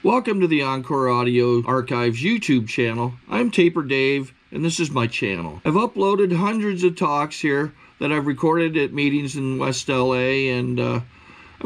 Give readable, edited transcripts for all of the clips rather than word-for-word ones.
Welcome to the Encore Audio Archives YouTube channel. I'm Taper Dave, and this is my channel. I've uploaded hundreds of talks here that I've recorded at meetings in West LA, and I've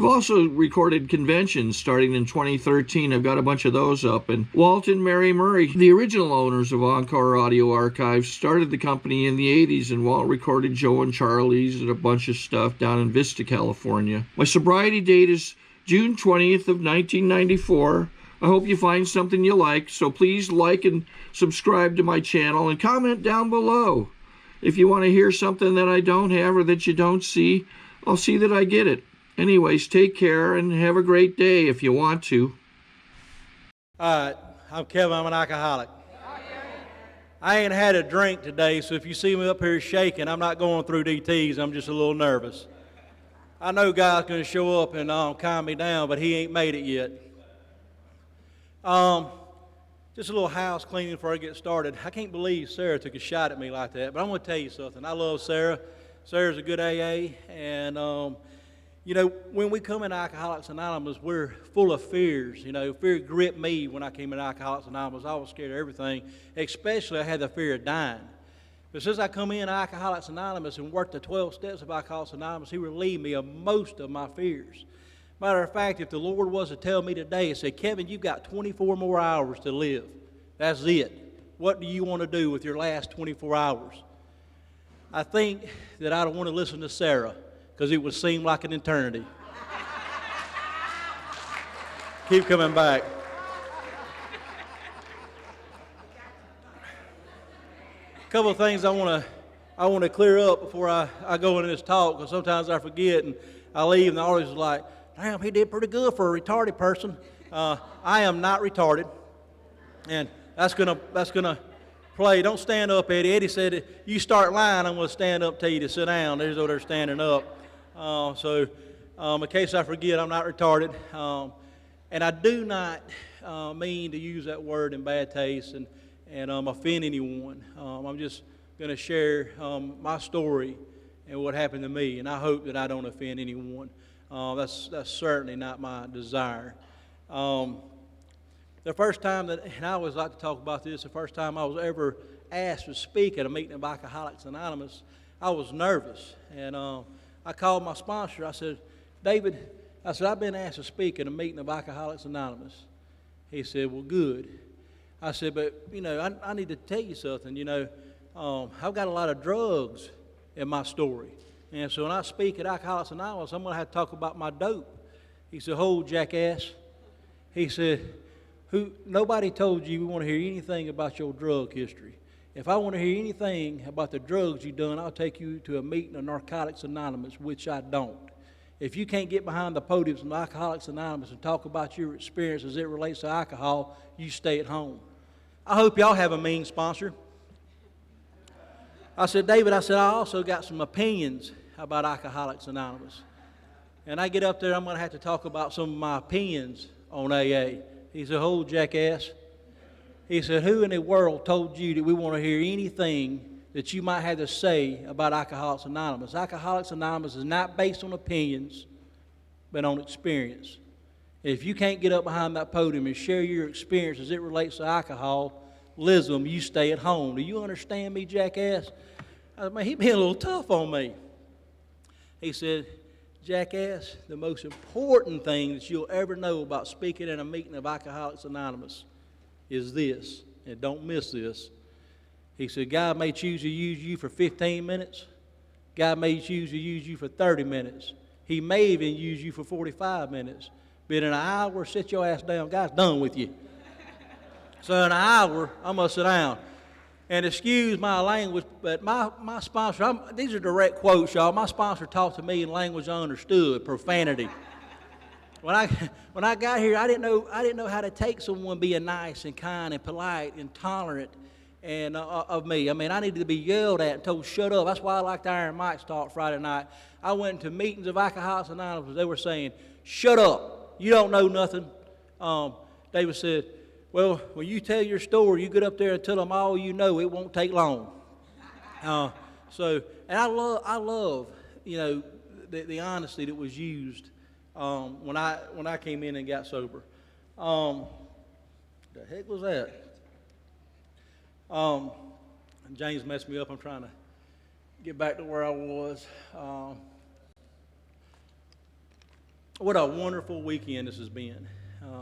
also recorded conventions starting in 2013. I've got a bunch of those up. And Walt and Mary Murray, the original owners of Encore Audio Archives, started the company in the 80s, and Walt recorded Joe and Charlie's and a bunch of stuff down in Vista, California. My sobriety date is June 20th of 1994. I hope you find something you like, so please like and subscribe to my channel and comment down below. If you want to hear something that I don't have or that you don't see, I'll see that I get it. Anyways, take care and have a great day if you want to. All right, I'm Kevin, I'm an alcoholic. I ain't had a drink today, so if you see me up here shaking, I'm not going through DTs, I'm just a little nervous. I know God's going to show up and calm me down, but he ain't made it yet. Just a little house cleaning before I get started. I can't believe Sarah took a shot at me like that, but I'm going to tell you something. I love Sarah. Sarah's a good AA, and you know, when we come in Alcoholics Anonymous, we're full of fears. You know, fear gripped me when I came in Alcoholics Anonymous. I was scared of everything, especially I had the fear of dying. But since I come in Alcoholics Anonymous and worked the 12 steps of Alcoholics Anonymous, he relieved me of most of my fears. Matter of fact, if the Lord was to tell me today and say, Kevin, you've got 24 more hours to live. That's it. What do you want to do with your last 24 hours? I think that I don't want to listen to Sarah because it would seem like an eternity. Keep coming back. A couple of things I want to clear up before I go into this talk, because sometimes I forget and I leave and the audience is like, damn, he did pretty good for a retarded person. I am not retarded, and that's gonna play. Don't stand up, Eddie. Eddie said, you start lying, I'm going to stand up, tell you to sit down. There's over there standing up. In case I forget, I'm not retarded. And I do not mean to use that word in bad taste and offend anyone. I'm just going to share my story and what happened to me, and I hope that I don't offend anyone. That's certainly not my desire. The first time that, and I always like to talk about this, the first time I was ever asked to speak at a meeting of Alcoholics Anonymous, I was nervous. And I called my sponsor. I said, David, I said, I've been asked to speak at a meeting of Alcoholics Anonymous. He said, well, good. I said, but, you know, I need to tell you something. You know, I've got a lot of drugs in my story. And so when I speak at Alcoholics Anonymous, I'm going to have to talk about my dope. He said, hold, jackass. He said, nobody told you we want to hear anything about your drug history. If I want to hear anything about the drugs you've done, I'll take you to a meeting of Narcotics Anonymous, which I don't. If you can't get behind the podiums of Alcoholics Anonymous and talk about your experience as it relates to alcohol, you stay at home. I hope y'all have a mean sponsor. I said, David, I also got some opinions about Alcoholics Anonymous. And I get up there, I'm going to have to talk about some of my opinions on AA. He said, hold, jackass. He said, who in the world told you that we want to hear anything that you might have to say about Alcoholics Anonymous? Alcoholics Anonymous is not based on opinions, but on experience. If you can't get up behind that podium and share your experience as it relates to alcoholism, you stay at home. Do you understand me, jackass? I mean, he being a little tough on me. He said, jackass, the most important thing that you'll ever know about speaking in a meeting of Alcoholics Anonymous is this, and don't miss this. He said, God may choose to use you for 15 minutes. God may choose to use you for 30 minutes. He may even use you for 45 minutes. But in an hour, sit your ass down. God's done with you. So in an hour, I'm going to sit down. And excuse my language, but my sponsor, these are direct quotes, y'all. My sponsor talked to me in language I understood, profanity. When I got here, I didn't know how to take someone being nice and kind and polite and tolerant and of me. I mean, I needed to be yelled at and told shut up. That's why I liked Iron Mike's talk Friday night. I went to meetings of Alcoholics Anonymous. They were saying, shut up. You don't know nothing. David said, well, when you tell your story, you get up there and tell them all you know. It won't take long. And I love, you know, the honesty that was used when I came in and got sober. The heck was that? James messed me up. I'm trying to get back to where I was. What a wonderful weekend this has been.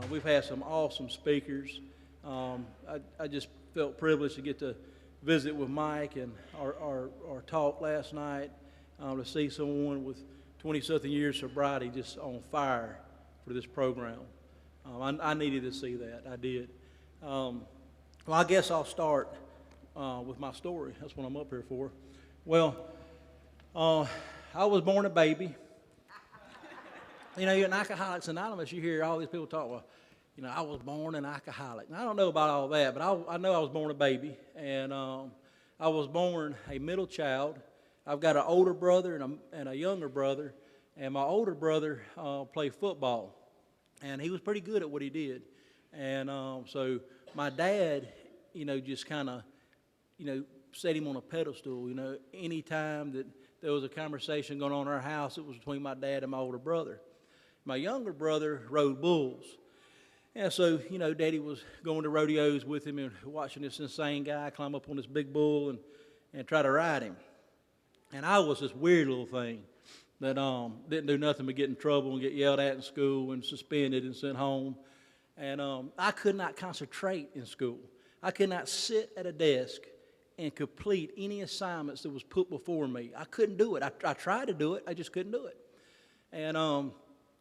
We've had some awesome speakers. I just felt privileged to get to visit with Mike and our talk last night, to see someone with 20-something years sobriety just on fire for this program. I needed to see that. I did. Well, I guess I'll start with my story. That's what I'm up here for. Well, I was born a baby. You know, you're in Alcoholics Anonymous, you hear all these people talk, well, you know, I was born an alcoholic. And I don't know about all that, but I know I was born a baby. And I was born a middle child. I've got an older brother and a younger brother. And my older brother played football. And he was pretty good at what he did. And so my dad, you know, just kind of, you know, set him on a pedestal. You know, anytime that there was a conversation going on in our house, it was between my dad and my older brother. My younger brother rode bulls. And so, you know, Daddy was going to rodeos with him and watching this insane guy climb up on this big bull and try to ride him. And I was this weird little thing that didn't do nothing but get in trouble and get yelled at in school and suspended and sent home. And I could not concentrate in school. I could not sit at a desk and complete any assignments that was put before me. I couldn't do it. I tried to do it. I just couldn't do it. And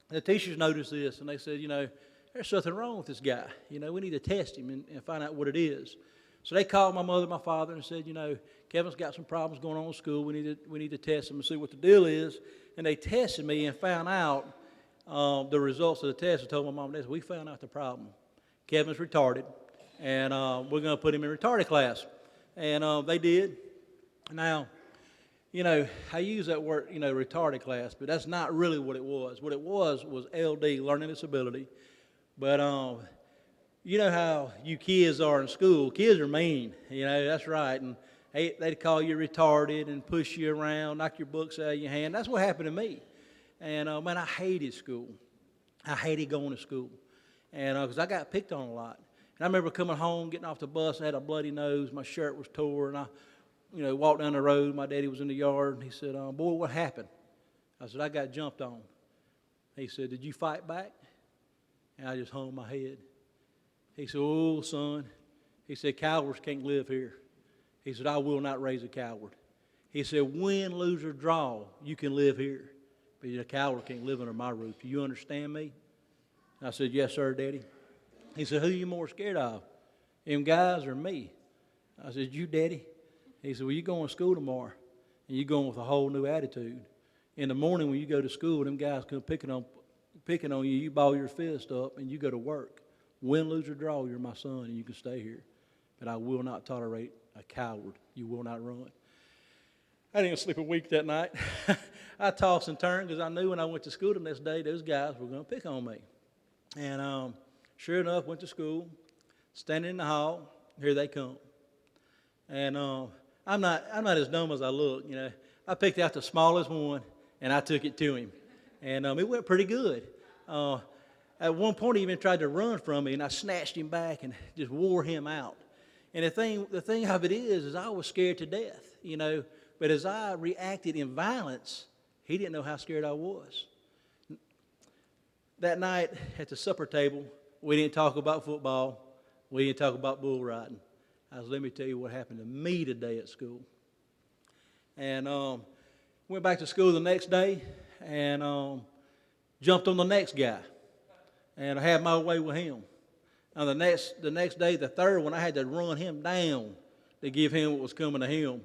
the teachers noticed this, and they said, you know, there's something wrong with this guy. You know, we need to test him and find out what it is. So they called my mother and my father and said, you know, Kevin's got some problems going on in school. We need to test him and see what the deal is. And they tested me and found out the results of the test. I told my mom and dad, we found out the problem. Kevin's retarded, and we're going to put him in retarded class. And they did. Now, you know, I use that word, you know, retarded class, but that's not really what it was. What it was LD, learning disability. But you know how you kids are in school. Kids are mean, you know, that's right. And they'd call you retarded and push you around, knock your books out of your hand. That's what happened to me. And, man, I hated school. I hated going to school. And because I got picked on a lot. And I remember coming home, getting off the bus, I had a bloody nose, my shirt was tore, and I, you know, walked down the road. My daddy was in the yard, and he said, boy, what happened? I said, I got jumped on. He said, did you fight back? And I just hung my head. He said, oh, son. He said, cowards can't live here. He said, I will not raise a coward. He said, win, lose, or draw, you can live here. But a coward can't live under my roof. Do you understand me? And I said, yes, sir, Daddy. He said, who are you more scared of, them guys or me? I said, you, Daddy. He said, well, you're going to school tomorrow, and you're going with a whole new attitude. In the morning when you go to school, them guys come picking on you, you ball your fist up, and you go to work. Win, lose, or draw, you're my son, and you can stay here. But I will not tolerate a coward. You will not run. I didn't sleep a week that night. I tossed and turned because I knew when I went to school the next day, those guys were going to pick on me. And sure enough, went to school, standing in the hall, here they come. And I'm not as dumb as I look, you know. I picked out the smallest one, and I took it to him. And it went pretty good. At one point, he even tried to run from me, and I snatched him back and just wore him out. And the thing of it is I was scared to death, you know. But as I reacted in violence, he didn't know how scared I was. That night at the supper table, we didn't talk about football. We didn't talk about bull riding. Let me tell you what happened to me today at school. And went back to school the next day and jumped on the next guy. And I had my way with him. Now the next day, the third one, I had to run him down to give him what was coming to him.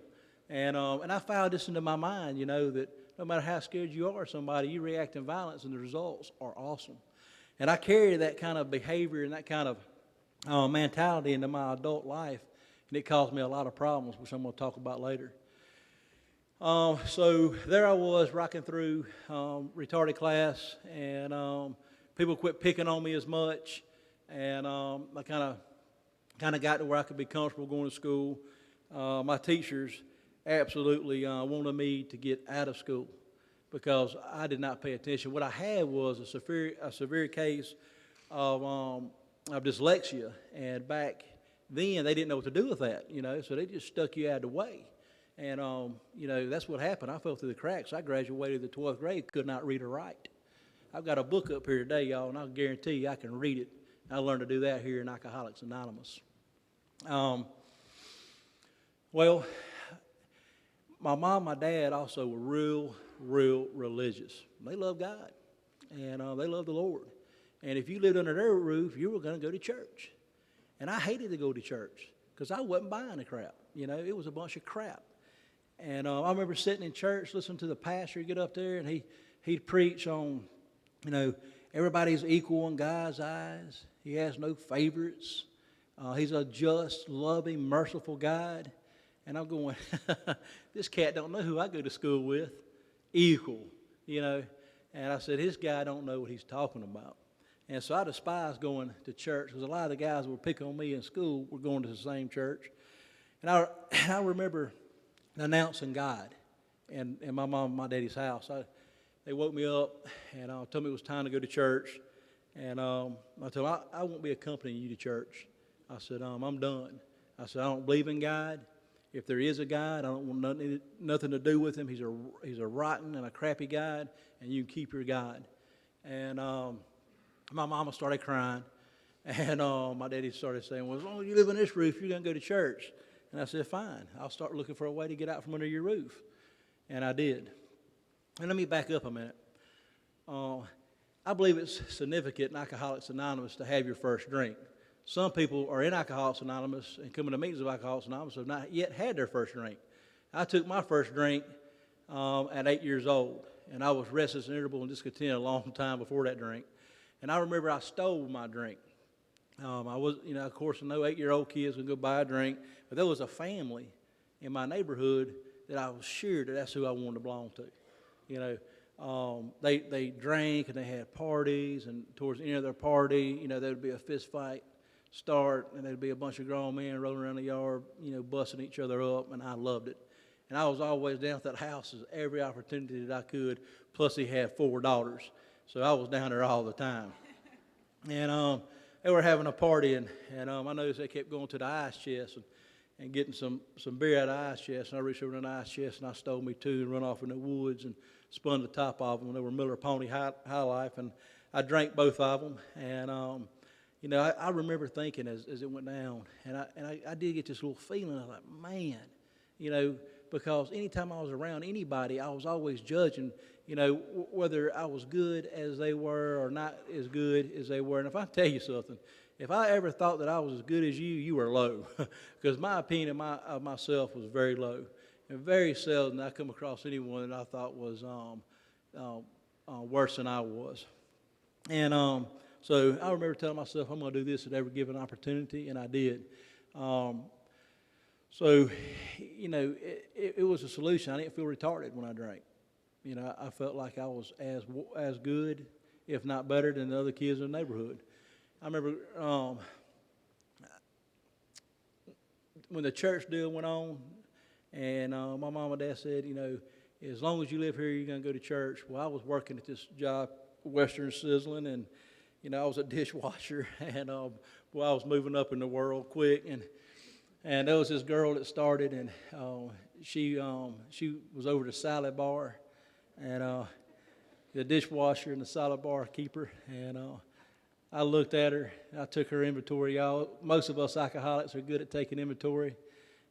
And I filed this into my mind, you know, that no matter how scared you are of somebody, you react in violence and the results are awesome. And I carry that kind of behavior and that kind of mentality into my adult life, and it caused me a lot of problems, which I'm going to talk about later. So there I was rocking through retarded class, and people quit picking on me as much, and I kind of got to where I could be comfortable going to school. My teachers absolutely wanted me to get out of school because I did not pay attention. What I had was a severe case of of dyslexia, and back then they didn't know what to do with that, so they just stuck you out of the way. And, that's what happened. I fell through the cracks. I graduated the 12th grade, could not read or write. I've got a book up here today, y'all, and I'll guarantee you I can read it. I learned to do that here in Alcoholics Anonymous. Well, my mom and my dad also were real religious. They loved God, and they loved the Lord. And if you lived under their roof, you were going to go to church. And I hated to go to church because I wasn't buying the crap. It was a bunch of crap. And I remember sitting in church listening to the pastor get up there, and he'd preach on, everybody's equal in God's eyes. He has no favorites. He's a just, loving, merciful God. And I'm going, this cat don't know who I go to school with. Equal, And I said, this guy don't know what he's talking about. And so I despised going to church because a lot of the guys that would pick on me in school were going to the same church. And I remember announcing God in my mom and my daddy's house. They woke me up and told me it was time to go to church. And I told them, I won't be accompanying you to church. I said, I'm done. I said, I don't believe in God. If there is a God, I don't want nothing to do with him. He's a rotten and a crappy God, and you can keep your God. And my mama started crying, and my daddy started saying, well, as long as you live in this roof, you're going to go to church. And I said, fine. I'll start looking for a way to get out from under your roof. And I did. And let me back up a minute. I believe it's significant in Alcoholics Anonymous to have your first drink. Some people are in Alcoholics Anonymous and coming to meetings of Alcoholics Anonymous have not yet had their first drink. I took my first drink at 8 years old, and I was restless and irritable and discontented a long time before that drink. And I remember I stole my drink. I was, of course, no 8-year-old kids would go buy a drink, but there was a family in my neighborhood that I was sure that's who I wanted to belong to. They drank and they had parties, and towards the end of their party, there would be a fist fight start, and there'd be a bunch of grown men rolling around the yard, busting each other up, and I loved it. And I was always down at that house every opportunity that I could, plus he had 4 daughters, so I was down there all the time. And they were having a party, and I noticed they kept going to the ice chest and getting some beer out of the ice chest, and I reached over to the ice chest, and I stole me 2 and run off in the woods and spun the top of them. They were Miller Pony High Life, and I drank both of them, and I remember thinking as it went down, and I did get this little feeling. I was like, man, because anytime I was around anybody, I was always judging, whether I was good as they were or not as good as they were. And if I tell you something, if I ever thought that I was as good as you were low, because my opinion of myself was very low. And very seldom I come across anyone that I thought was worse than I was. And so I remember telling myself, I'm going to do this at every given opportunity, and I did. So, it was a solution. I didn't feel retarded when I drank. I felt like I was as good, if not better, than the other kids in the neighborhood. I remember when the church deal went on, and my mom and dad said, as long as you live here, you're going to go to church. Well, I was working at this job, Western Sizzling, and I was a dishwasher, and I was moving up in the world quick, and there was this girl that started, and she was over the salad bar, and the dishwasher and the salad bar keeper, and I looked at her, and I took her inventory. Y'all, most of us alcoholics are good at taking inventory,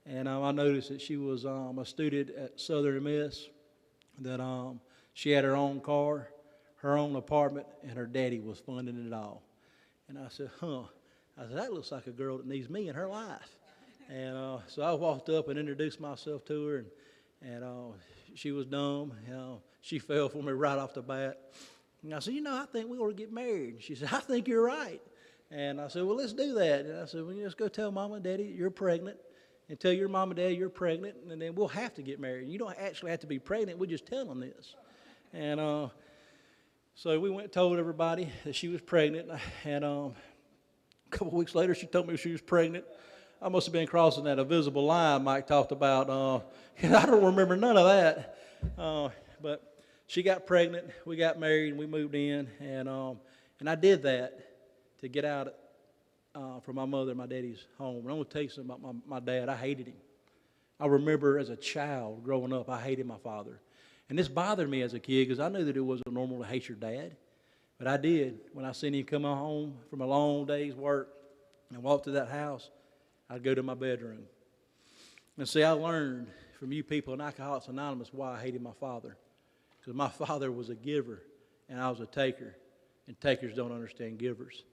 and I noticed that she was a student at Southern Miss, that she had her own car, her own apartment, and her daddy was funding it all. And I said, I said, that looks like a girl that needs me in her life. And so I walked up and introduced myself to her, and she was dumb. She fell for me right off the bat. And I said, I think we ought to get married. She said, I think you're right. And I said, well, let's do that. And I said, well, just go tell Mom and Daddy you're pregnant, and tell your mom and dad you're pregnant, and then we'll have to get married. You don't actually have to be pregnant. We just tell them this. And so we went and told everybody that she was pregnant, and a couple of weeks later she told me she was pregnant. I must have been crossing that invisible line Mike talked about. I don't remember none of that. But she got pregnant, we got married, and we moved in, and I did that to get out from my mother and my daddy's home. And I'm going to tell you something about my dad. I hated him. I remember as a child growing up, I hated my father. And this bothered me as a kid because I knew that it wasn't normal to hate your dad. But I did. When I seen him come home from a long day's work and walk to that house, I'd go to my bedroom. And see, I learned from you people in Alcoholics Anonymous why I hated my father. Because my father was a giver and I was a taker. And takers don't understand givers.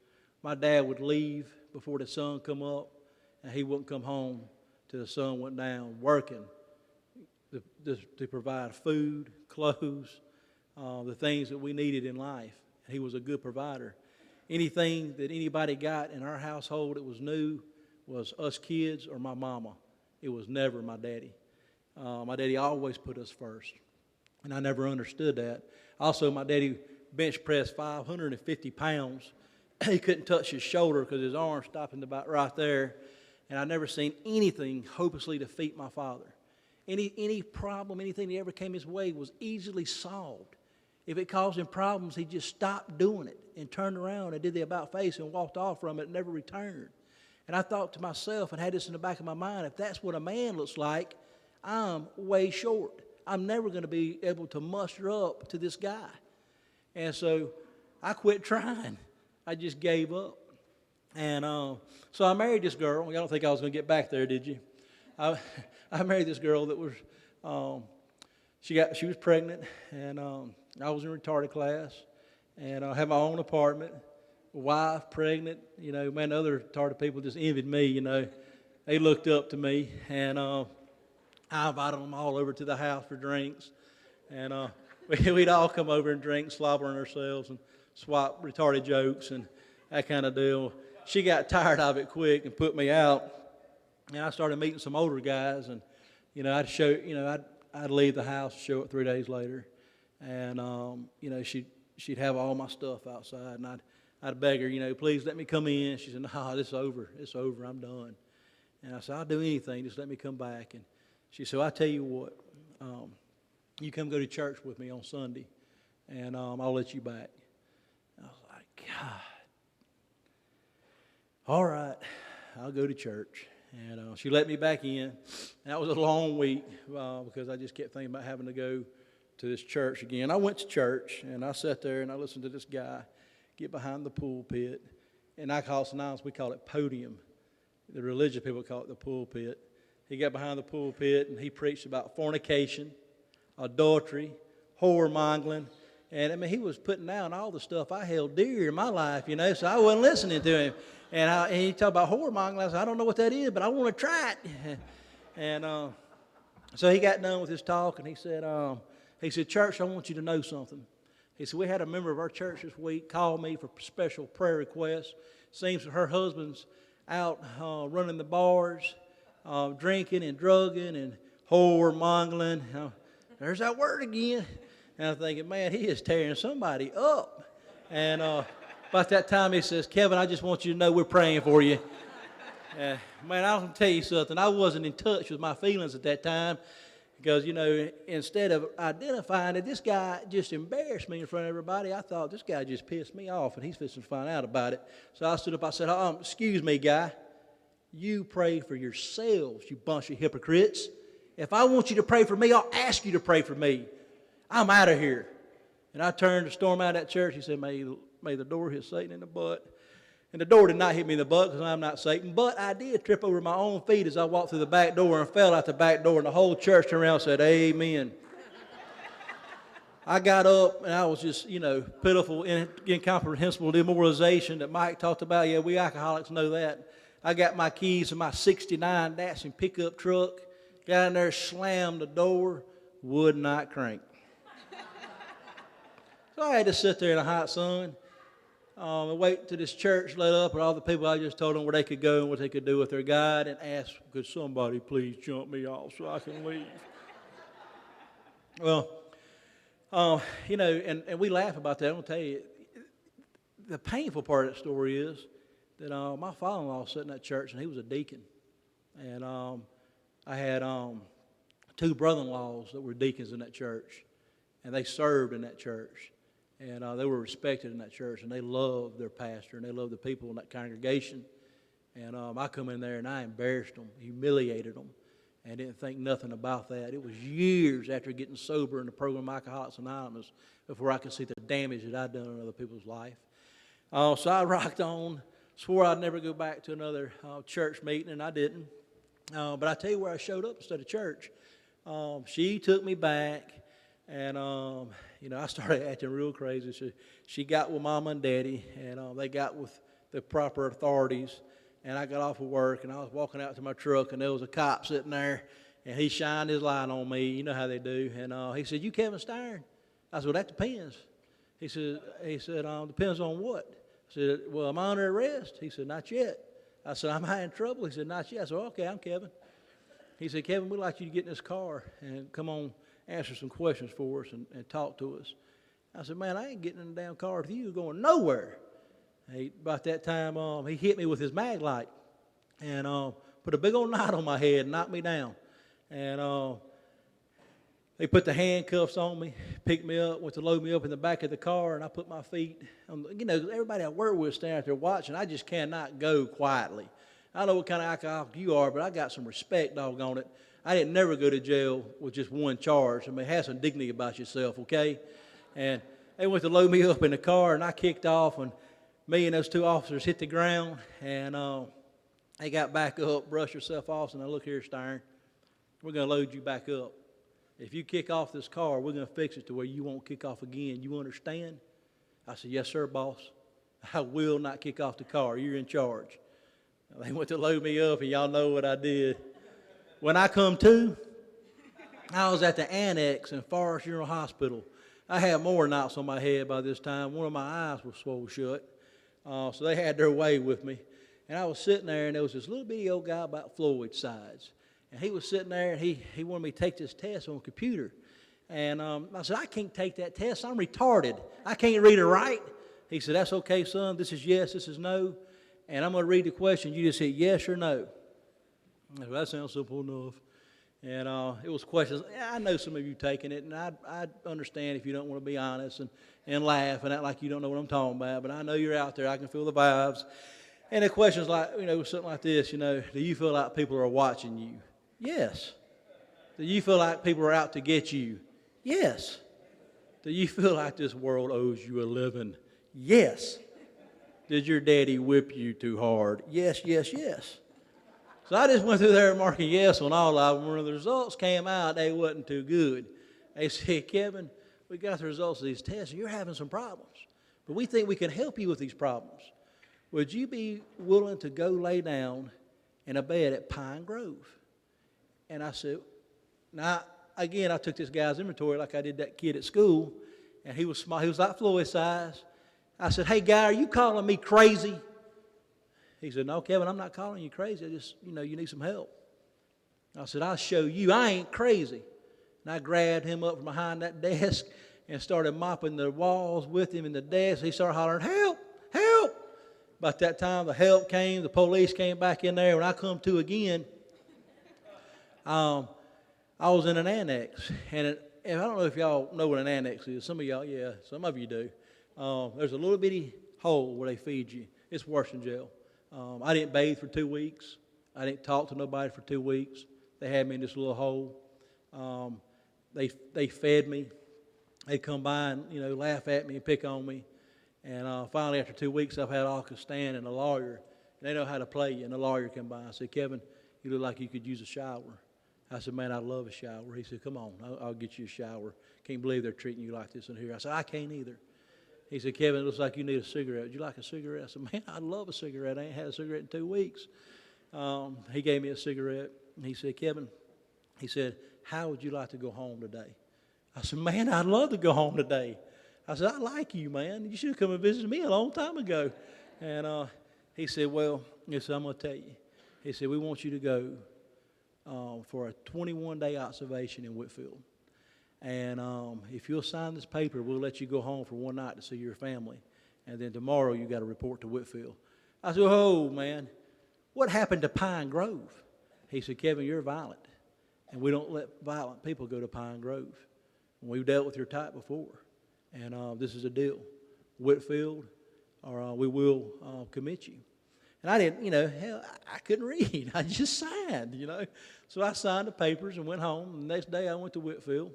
My dad would leave before the sun come up, and he wouldn't come home till the sun went down, working to provide food, clothes, the things that we needed in life. He was a good provider. Anything that anybody got in our household that was new was us kids or my mama. It was never my daddy. My daddy always put us first, and I never understood that. Also, my daddy bench pressed 550 pounds. He couldn't touch his shoulder because his arm stopped about right there. And I never seen anything hopelessly defeat my father. Any problem, anything that ever came his way was easily solved. If it caused him problems, he just stopped doing it and turned around and did the about face and walked off from it and never returned. And I thought to myself and had this in the back of my mind, if that's what a man looks like, I'm way short. I'm never going to be able to muster up to this guy. And so I quit trying. I just gave up. And so I married this girl. Y'all don't think I was going to get back there, did you? I married this girl that was, she was pregnant, and I was in retarded class, and I had my own apartment, wife, pregnant. You know, man, other retarded people just envied me, you know. They looked up to me, and I invited them all over to the house for drinks, and we'd all come over and drink, slobbering ourselves, and swap retarded jokes and that kind of deal. She got tired of it quick and put me out, and I started meeting some older guys, and you know, I'd leave the house, show up 3 days later, and you know, she'd have all my stuff outside, and I'd beg her, you know, please let me come in. She said, no, it's over, I'm done. And I said, I'll do anything, just let me come back. And she said, well, I tell you what, you come go to church with me on Sunday, and I'll let you back. I was like, God. All right, I'll go to church. And she let me back in. And that was a long week because I just kept thinking about having to go to this church again. I went to church, and I sat there, and I listened to this guy get behind the pulpit. In Alcoholics Anonymous, we call it podium. The religious people call it the pulpit. He got behind the pulpit, and he preached about fornication, adultery, whoremongering. And, I mean, he was putting down all the stuff I held dear in my life, you know, so I wasn't listening to him. And he talked about whoremongering. I said, I don't know what that is, but I want to try it. And so he got done with his talk, and he said, church, I want you to know something. He said, we had a member of our church this week call me for special prayer requests. Seems that her husband's out running the bars, drinking and drugging and whoremongering. There's that word again. And I'm thinking, man, he is tearing somebody up. And about that time, he says, Kevin, I just want you to know we're praying for you. Man, I'll tell you something. I wasn't in touch with my feelings at that time because, you know, instead of identifying that this guy just embarrassed me in front of everybody, I thought this guy just pissed me off and he's fixing to find out about it. So I stood up, I said, excuse me, guy. You pray for yourselves, you bunch of hypocrites. If I want you to pray for me, I'll ask you to pray for me. I'm out of here. And I turned to storm out of that church. He said, may the door hit Satan in the butt. And the door did not hit me in the butt because I'm not Satan. But I did trip over my own feet as I walked through the back door and fell out the back door. And the whole church turned around and said, amen. I got up and I was just, you know, pitiful, incomprehensible demoralization that Mike talked about. Yeah, we alcoholics know that. I got my keys to my 69 Datsun pickup truck. Got in there, slammed the door, would not crank. So I had to sit there in the hot sun and wait till this church lit up and all the people I just told them where they could go and what they could do with their guide and ask, could somebody please jump me off so I can leave? Well, you know, and we laugh about that. I'm going to tell you, the painful part of that story is that my father-in-law was sitting in that church and he was a deacon. And I had two brother-in-laws that were deacons in that church, and they served in that church. And they were respected in that church, and they loved their pastor, and they loved the people in that congregation. And I come in there and I embarrassed them, humiliated them, and didn't think nothing about that. It was years after getting sober in the program Alcoholics Anonymous before I could see the damage that I'd done in other people's life. So I rocked on, swore I'd never go back to another church meeting, and I didn't. But I tell you where I showed up instead of church. She took me back, and I started acting real crazy. She got with Mama and Daddy, and they got with the proper authorities. And I got off of work, and I was walking out to my truck, and there was a cop sitting there, and he shined his light on me. You know how they do. And he said, "You Kevin Stein?" I said, "Well, that depends." He said, "Depends on what?" I said, "Well, am I under arrest?" He said, "Not yet." I said, "Am I in trouble?" He said, "Not yet." I said, "Okay, I'm Kevin." He said, "Kevin, we'd like you to get in this car and come on, answer some questions for us and talk to us." I said, "Man, I ain't getting in the damn car with you going nowhere." About that time, he hit me with his mag light and put a big old knot on my head and knocked me down. And they put the handcuffs on me, picked me up, went to load me up in the back of the car, and I put my feet on, everybody I work with standing out there watching. I just cannot go quietly. I don't know what kind of alcoholic you are, but I got some respect, doggone it. I didn't never go to jail with just one charge. I mean, have some dignity about yourself, okay? And they went to load me up in the car, and I kicked off, and me and those two officers hit the ground, and they got back up, brushed yourself off, and I look here, Stein, we're going to load you back up. If you kick off this car, we're going to fix it to where you won't kick off again. You understand? I said, "Yes, sir, boss. I will not kick off the car. You're in charge." They went to load me up, and y'all know what I did. When I come to, I was at the annex in Forest General Hospital. I had more knots on my head by this time. One of my eyes was swollen shut. So they had their way with me. And I was sitting there, and there was this little bitty old guy about Floyd's size. And he was sitting there, and he wanted me to take this test on a computer. And I said, "I can't take that test. I'm retarded. I can't read or write." He said, "That's okay, son. This is yes, this is no. And I'm going to read the question. You just hit yes or no." I said, "That sounds simple enough." And it was questions. I know some of you taking it, and I understand if you don't want to be honest and laugh and act like you don't know what I'm talking about. But I know you're out there. I can feel the vibes. And the questions like, something like this, do you feel like people are watching you? Yes. Do you feel like people are out to get you? Yes. Do you feel like this world owes you a living? Yes. Did your daddy whip you too hard? Yes, yes, yes. So I just went through there marking yes on all of them. When the results came out, they wasn't too good. They said, "Kevin, we got the results of these tests, and you're having some problems. But we think we can help you with these problems. Would you be willing to go lay down in a bed at Pine Grove?" And I said, now, again, I took this guy's inventory like I did that kid at school, and he was small. He was like Floyd's size. I said, "Hey, guy, are you calling me crazy?" He said, "No, Kevin, I'm not calling you crazy. I just, you need some help." I said, "I'll show you. I ain't crazy." And I grabbed him up from behind that desk and started mopping the walls with him in the desk. He started hollering, "Help, help." About that time, the help came. The police came back in there. When I come to again, I was in an annex. And I don't know if y'all know what an annex is. Some of y'all, yeah, some of you do. There's a little bitty hole where they feed you. It's worse than jail. I didn't bathe for 2 weeks. I didn't talk to nobody for 2 weeks. They had me in this little hole. They fed me. They'd come by and laugh at me and pick on me. And finally, after 2 weeks, I've had Alka Stan and a lawyer. And they know how to play you. And the lawyer came by. I said, "Kevin, you look like you could use a shower." I said, "Man, I love a shower." He said, "Come on, I'll get you a shower. Can't believe they're treating you like this in here." I said, "I can't either." He said, "Kevin, it looks like you need a cigarette. Would you like a cigarette?" I said, "Man, I'd love a cigarette. I ain't had a cigarette in 2 weeks." He gave me a cigarette. And he said, "Kevin," he said, "how would you like to go home today?" I said, "Man, I'd love to go home today." I said, "I like you, man. You should have come and visited me a long time ago." And he said, "Well," he said, "I'm going to tell you." He said, "We want you to go for a 21-day observation in Whitfield. And if you'll sign this paper, we'll let you go home for one night to see your family. And then tomorrow you got to report to Whitfield." I said, "Oh, man, what happened to Pine Grove?" He said, "Kevin, you're violent. And we don't let violent people go to Pine Grove. We've dealt with your type before. And this is a deal. Whitfield, or we will commit you." And I didn't, hell, I couldn't read. I just signed, So I signed the papers and went home. The next day I went to Whitfield.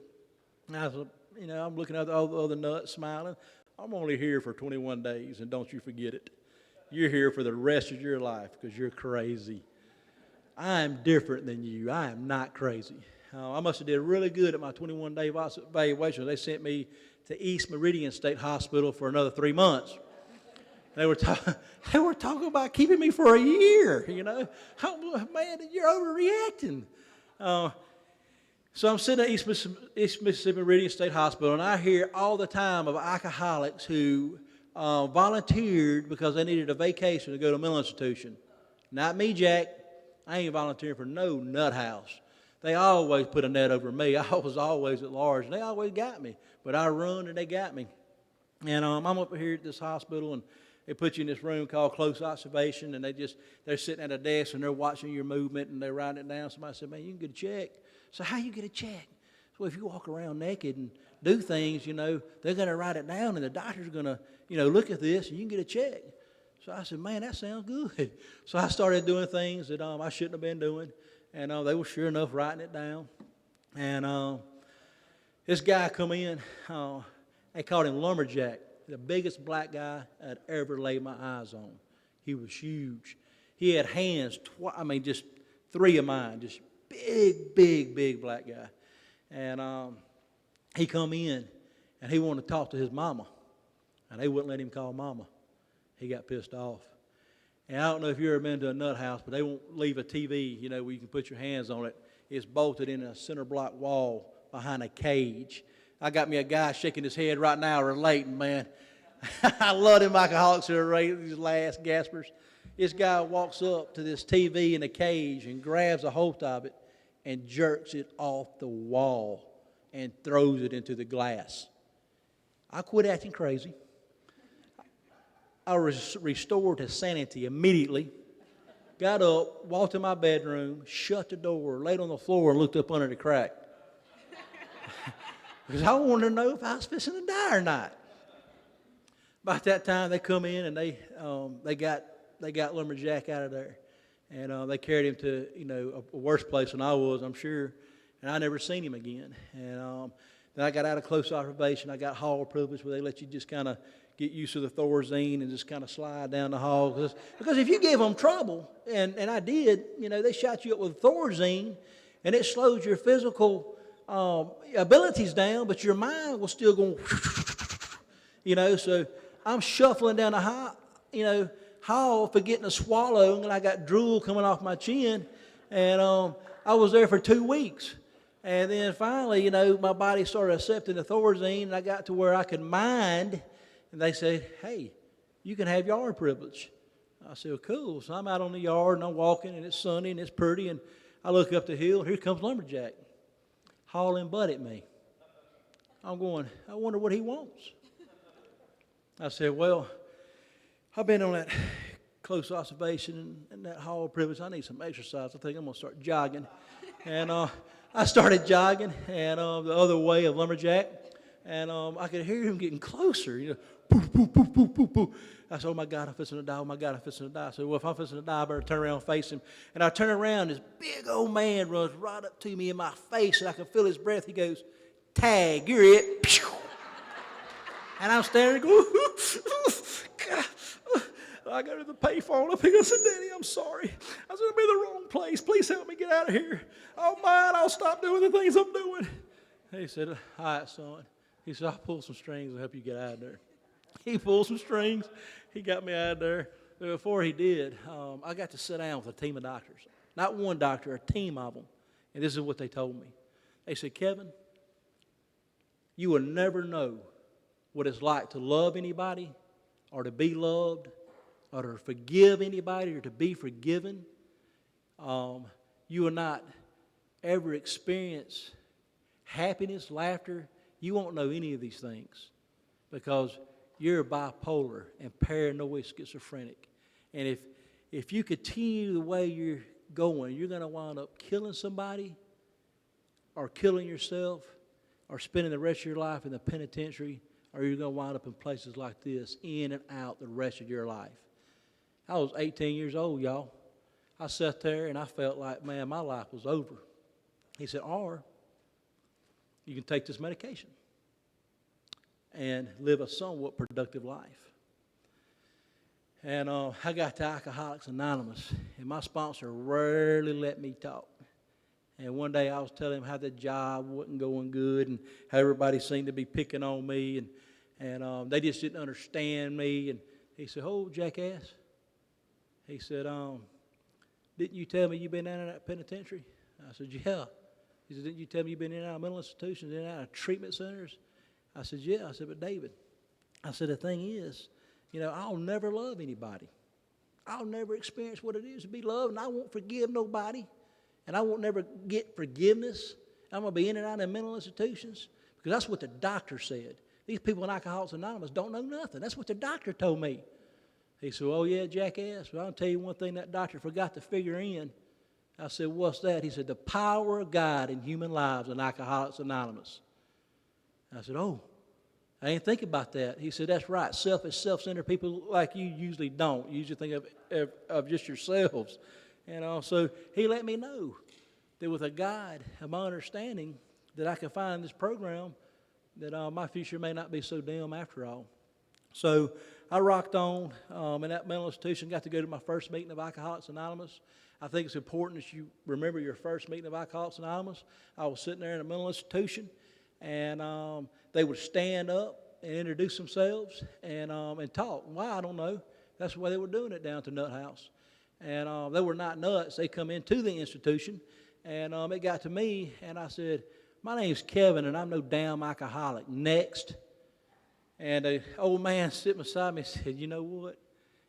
And I was, I'm looking at all the other nuts, smiling. I'm only here for 21 days, and don't you forget it. You're here for the rest of your life because you're crazy. I am different than you. I am not crazy. I must have did really good at my 21-day evaluation. They sent me to East Meridian State Hospital for another 3 months. They were talking about keeping me for a year, Oh, man, you're overreacting. So I'm sitting at East Mississippi Meridian State Hospital, and I hear all the time of alcoholics who volunteered because they needed a vacation to go to a mental institution. Not me, Jack. I ain't volunteering for no nut house. They always put a net over me. I was always at large, and they always got me. But I run, and they got me. And I'm up here at this hospital, and they put you in this room called close observation, and they're sitting at a desk, and they're watching your movement, and they're writing it down. Somebody said, man, you can get a check. So how you get a check? So if you walk around naked and do things, they're going to write it down, and the doctor's going to, look at this, and you can get a check. So I said, man, that sounds good. So I started doing things that I shouldn't have been doing, and they were sure enough writing it down. And this guy come in, they called him Lumberjack, the biggest black guy I'd ever laid my eyes on. He was huge. He had hands, just 3 of mine, just big black guy. And he come in, and he wanted to talk to his mama, and they wouldn't let him call mama. He got pissed off. And I don't know if you've ever been to a nut house, but they won't leave a TV, where you can put your hands on it. It's bolted in a center block wall behind a cage. I got me a guy shaking his head right now relating, man. I love them alcoholics who are these last gaspers. This guy walks up to this TV in a cage and grabs a hold of it and jerks it off the wall and throws it into the glass. I quit acting crazy. I was restored to sanity immediately. Got up, walked in my bedroom, shut the door, laid on the floor, and looked up under the crack. Because I wanted to know if I was fixing to die or not. About that time, they come in and they got Lumberjack out of there, and they carried him to a worse place than I was, I'm sure. And I never seen him again. And then I got out of close observation. I got hall privilege where they let you just kind of get used to the Thorazine and just kind of slide down the hall. Because if you give them trouble, and I did, they shot you up with Thorazine, and it slowed your physical abilities down, but your mind was still going, so I'm shuffling down the hall forgetting to swallow, and I got drool coming off my chin, and I was there for 2 weeks. And then finally, my body started accepting the Thorazine, and I got to where I could mind. And they said, hey, you can have yard privilege. I said, well, cool. So I'm out on the yard, and I'm walking, and it's sunny, and it's pretty. And I look up the hill, and here comes Lumberjack, hauling butt at me. I'm going, I wonder what he wants. I said, well, I've been on that close observation and that hall privilege. I need some exercise. I think I'm going to start jogging. And I started jogging, and the other way of Lumberjack. And I could hear him getting closer, poof, poof, poof, poof, poof, poof. I said, oh, my God, I'm fixing to die. Oh, my God, I'm fixing to die. I said, well, if I'm fixing to die, I better turn around and face him. And I turn around, this big old man runs right up to me in my face, and I can feel his breath. He goes, tag, you're it. And I'm standing there going, God. I go to the payphone up here. I said, Daddy, I'm sorry. I said, I'm in the wrong place. Please help me get out of here. Oh, man, I'll stop doing the things I'm doing. He said, all right, son. He said, I'll pull some strings and help you get out of there. He pulled some strings. He got me out of there. But before he did, I got to sit down with a team of doctors. Not one doctor, a team of them. And this is what they told me. They said, Kevin, you will never know what it's like to love anybody or to be loved or to forgive anybody or to be forgiven. You will not ever experience happiness, laughter. You won't know any of these things because you're bipolar and paranoid schizophrenic. And if you continue the way you're going, you're going to wind up killing somebody or killing yourself or spending the rest of your life in the penitentiary, or you're going to wind up in places like this in and out the rest of your life. I was 18 years old, y'all. I sat there and I felt like, man, my life was over. He said, or you can take this medication and live a somewhat productive life. And I got to Alcoholics Anonymous, and my sponsor rarely let me talk. And one day I was telling him how the job wasn't going good and how everybody seemed to be picking on me, and they just didn't understand me. And he said, "Oh, jackass." He said, "Didn't you tell me you've been down in that penitentiary?" I said, "Yeah." He said, "Didn't you tell me you've been in and out of mental institutions, in and out of treatment centers?" I said, "Yeah." I said, "But David," I said, "the thing is, I'll never love anybody. I'll never experience what it is to be loved, and I won't forgive nobody, and I won't never get forgiveness. I'm going to be in and out of mental institutions because that's what the doctor said. These people in Alcoholics Anonymous don't know nothing. That's what the doctor told me." He said, "Oh, yeah, jackass. Well, I'll tell you one thing that doctor forgot to figure in." I said, "What's that?" He said, "The power of God in human lives in Alcoholics Anonymous." I said, "Oh, I didn't think about that." He said, "That's right. Selfish, self-centered people like you usually don't. You usually think of just yourselves." And so he let me know that with a guide of my understanding that I could find in this program that my future may not be so dim after all. So I rocked on in that mental institution, got to go to my first meeting of Alcoholics Anonymous. I think it's important that you remember your first meeting of Alcoholics Anonymous. I was sitting there in a mental institution, and they would stand up and introduce themselves and talk. Why, I don't know. That's the way they were doing it down at the Nut House. And they were not nuts. They come into the institution, and it got to me, and I said, "My name's Kevin, and I'm no damn alcoholic. Next." And the old man sitting beside me said, "You know what?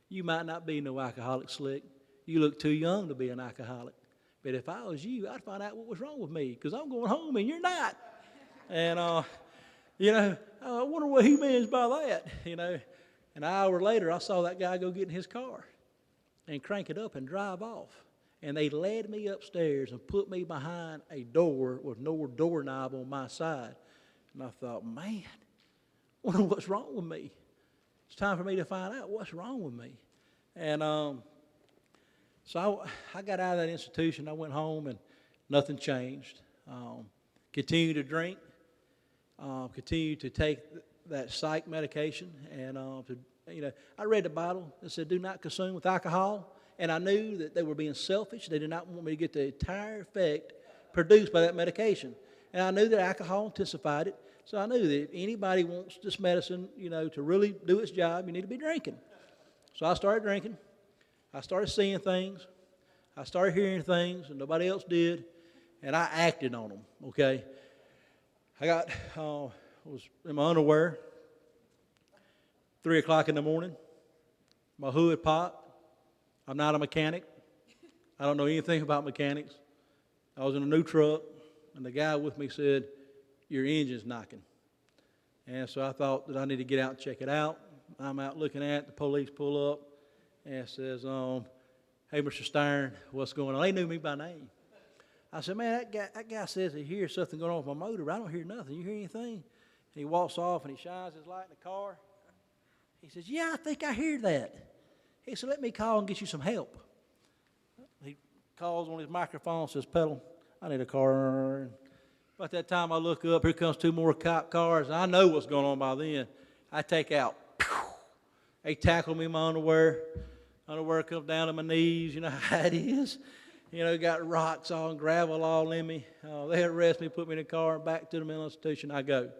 You might not be no alcoholic, Slick. You look too young to be an alcoholic. But if I was you, I'd find out what was wrong with me, because I'm going home and you're not." And, I wonder what he means by that, And an hour later, I saw that guy go get in his car and crank it up and drive off. And they led me upstairs and put me behind a door with no doorknob on my side. And I thought, man, I wonder what's wrong with me. It's time for me to find out what's wrong with me. And so I got out of that institution. I went home, and nothing changed. Continued to drink, continued to take that psych medication, and I read the Bible that said, "Do not consume with alcohol," and I knew that they were being selfish. They did not want me to get the entire effect produced by that medication, and I knew that alcohol intensified it. So I knew that if anybody wants this medicine, to really do its job, you need to be drinking. So I started drinking. I started seeing things. I started hearing things, and nobody else did, and I acted on them. Okay. I was in my underwear, 3 o'clock in the morning. My hood popped. I'm not a mechanic. I don't know anything about mechanics. I was in a new truck, and the guy with me said, "Your engine's knocking." And so I thought that I need to get out and check it out. I'm out looking at it. The police pull up and says, "Hey, Mr. Stern, what's going on?" They knew me by name. I said, "Man, that guy says he hears something going on with my motor, but I don't hear nothing. You hear anything?" And he walks off, and he shines his light in the car. He says, "Yeah, I think I hear that." He said, "Let me call and get you some help." He calls on his microphone and says, "Pedal, I need a car." About that time, I look up. Here comes 2 more cop cars. I know what's going on by then. I take out. They tackle me in my underwear. Underwear comes down to my knees. You know how it is. Got rocks all and gravel all in me. They arrest me, put me in a car, and back to the mental institution I go.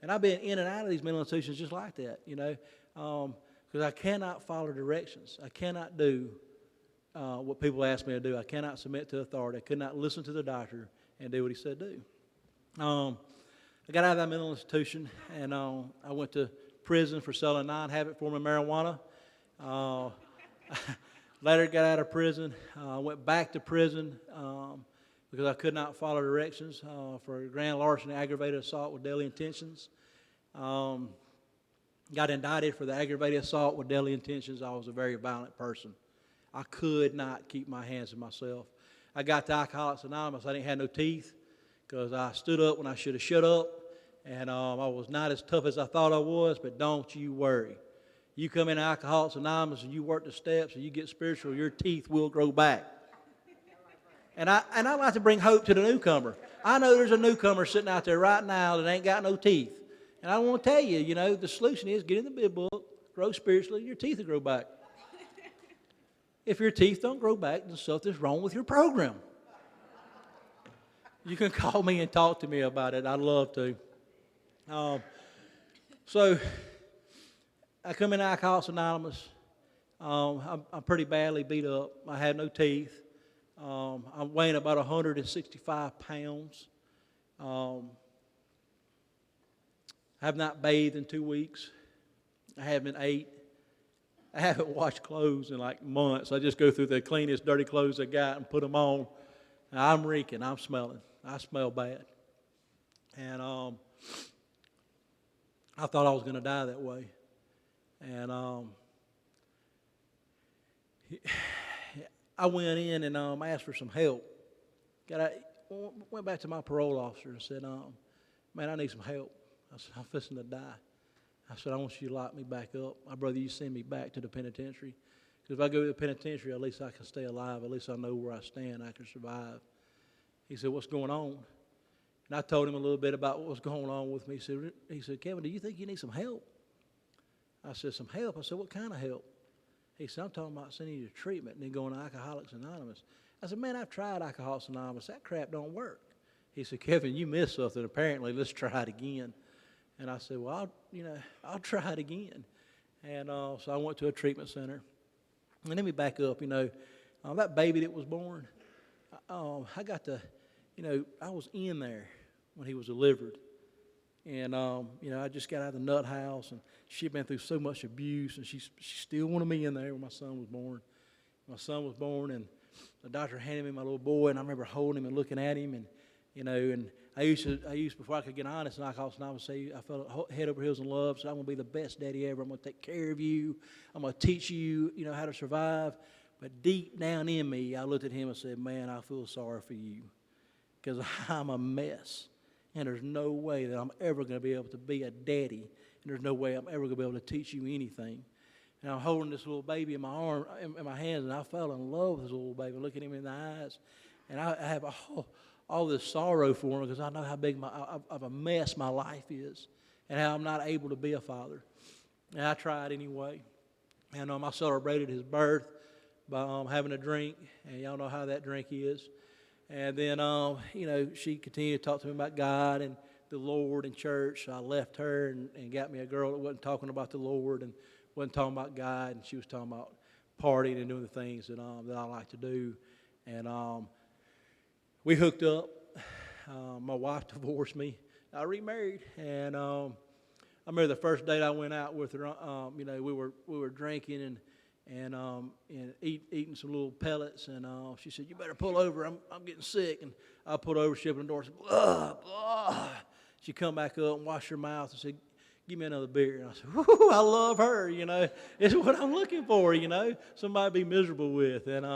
And I've been in and out of these mental institutions just like that, because I cannot follow directions. I cannot do what people ask me to do. I cannot submit to authority. I could not listen to the doctor and do what he said do. I got out of that mental institution, and I went to prison for selling non-habit form of marijuana. Later got out of prison. I went back to prison because I could not follow directions for grand larceny, aggravated assault with deadly intentions. Got indicted for the aggravated assault with deadly intentions. I was a very violent person. I could not keep my hands to myself. I got to Alcoholics Anonymous. I didn't have no teeth because I stood up when I should have shut up, and I was not as tough as I thought I was, but don't you worry. You come in Alcoholics Anonymous and you work the steps and you get spiritual, your teeth will grow back. And I like to bring hope to the newcomer. I know there's a newcomer sitting out there right now that ain't got no teeth. And I want to tell you, you know, the solution is get in the big book, grow spiritually, your teeth will grow back. If your teeth don't grow back, then something's wrong with your program. You can call me and talk to me about it. I'd love to. So I come in Alcoholics Anonymous. I'm pretty badly beat up. I have no teeth. I'm weighing about 165 pounds. I have not bathed in 2 weeks. I haven't ate. I haven't washed clothes in like months. I just go through the cleanest, dirty clothes I got and put them on. And I'm reeking. I'm smelling. I smell bad. And I thought I was going to die that way. And I went in and asked for some help. Went back to my parole officer and said, man, I need some help. I said, I'm fixing to die. I said, I want you to lock me back up. I'd rather you send me back to the penitentiary. Because if I go to the penitentiary, at least I can stay alive. At least I know where I stand. I can survive. He said, what's going on? And I told him a little bit about what was going on with me. He said, Kevin, do you think you need some help? I said, some help? I said, what kind of help? He said, I'm talking about sending you to treatment and then going to Alcoholics Anonymous. I said, man, I've tried Alcoholics Anonymous. That crap don't work. He said, Kevin, you missed something apparently. Let's try it again. And I said, well, I'll try it again. And so I went to a treatment center. And let me back up, that baby that was born, I got to, I was in there when he was delivered. And, I just got out of the nut house, and she'd been through so much abuse, and she still wanted me in there when my son was born. My son was born, and the doctor handed me my little boy, and I remember holding him and looking at him, and, and I used before I could get honest, and I would say, I felt head over heels in love, so I'm going to be the best daddy ever. I'm going to take care of you. I'm going to teach you, how to survive. But deep down in me, I looked at him and said, man, I feel sorry for you because I'm a mess. And there's no way that I'm ever going to be able to be a daddy. And there's no way I'm ever going to be able to teach you anything. And I'm holding this little baby in my arm, in my hands, and I fell in love with this little baby, looking him in the eyes. And I have all this sorrow for him because I know how big of a mess my life is and how I'm not able to be a father. And I tried anyway. And I celebrated his birth by having a drink. And y'all know how that drink is. And then, she continued to talk to me about God and the Lord and church. So I left her and got me a girl that wasn't talking about the Lord and wasn't talking about God. And she was talking about partying and doing the things that I like to do. And we hooked up. My wife divorced me. I remarried. And I remember the first date I went out with her, we were drinking and eating some little pellets, and she said, you better pull over, I'm getting sick. And I pulled over, she opened the door, and said, blah, blah. She come back up and washed her mouth and said, give me another beer. And I said, whoo, I love her, it's what I'm looking for, somebody to be miserable with. And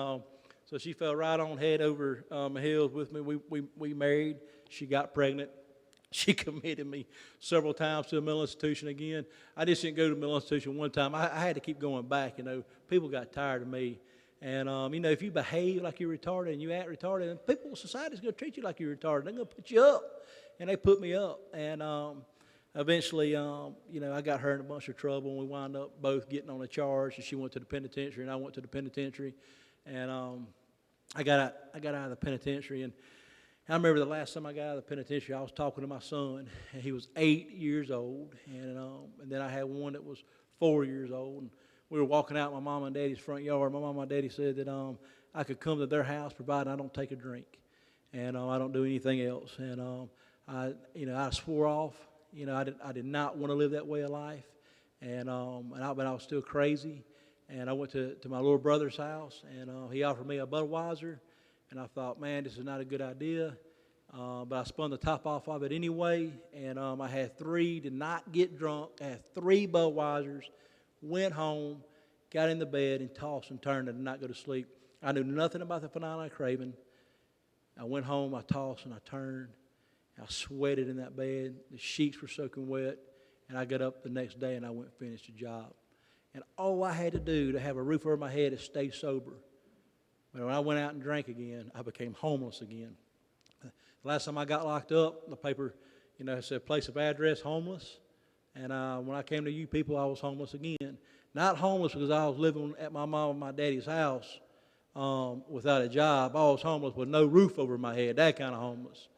so she fell right on head over heels with me. We married. She got pregnant. She committed me several times to a mental institution again. I just didn't go to a mental institution one time. I had to keep going back, People got tired of me. And, if you behave like you're retarded and you act retarded, and society's going to treat you like you're retarded. They're going to put you up. And they put me up. And eventually, I got her in a bunch of trouble, and we wound up both getting on a charge. And she went to the penitentiary, and I went to the penitentiary. And I got out of the penitentiary, and I remember the last time I got out of the penitentiary, I was talking to my son, and he was 8 years old, and then I had one that was 4 years old, and we were walking out my mom and daddy's front yard. My mom and daddy said that I could come to their house provided I don't take a drink, and I don't do anything else, and I swore off. I did not want to live that way of life, but I was still crazy, and I went to my little brother's house, and he offered me a Budweiser. And I thought, man, this is not a good idea. But I spun the top off of it anyway. And I had 3, did not get drunk. I had 3 Budweisers, went home, got in the bed, and tossed and turned and did not go to sleep. I knew nothing about the phenomenon of craving. I went home, I tossed and I turned. I sweated in that bed. The sheets were soaking wet. And I got up the next day and I went and finished the job. And all I had to do to have a roof over my head is stay sober. But when I went out and drank again, I became homeless again. The last time I got locked up, the paper, said place of address, homeless. And when I came to you people, I was homeless again. Not homeless because I was living at my mom and my daddy's house without a job. I was homeless with no roof over my head, that kind of homeless.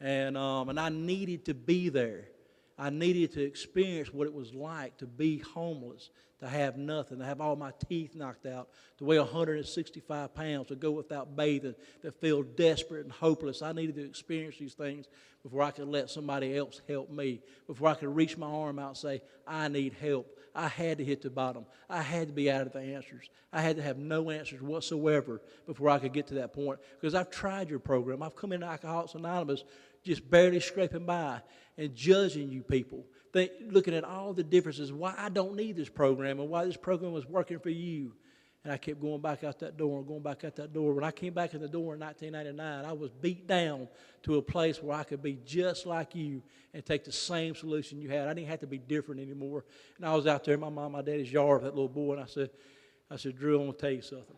And I needed to be there. I needed to experience what it was like to be homeless, to have nothing, to have all my teeth knocked out, to weigh 165 pounds, to go without bathing, to feel desperate and hopeless. I needed to experience these things before I could let somebody else help me, before I could reach my arm out and say, I need help. I had to hit the bottom. I had to be out of the answers. I had to have no answers whatsoever before I could get to that point. Because I've tried your program. I've come into Alcoholics Anonymous just barely scraping by and judging you people, looking at all the differences, why I don't need this program and why this program was working for you. And I kept going back out that door and going back out that door. When I came back in the door in 1999, I was beat down to a place where I could be just like you and take the same solution you had. I didn't have to be different anymore. And I was out there in my mom and my daddy's yard with that little boy, and I said, Drew, I'm going to tell you something.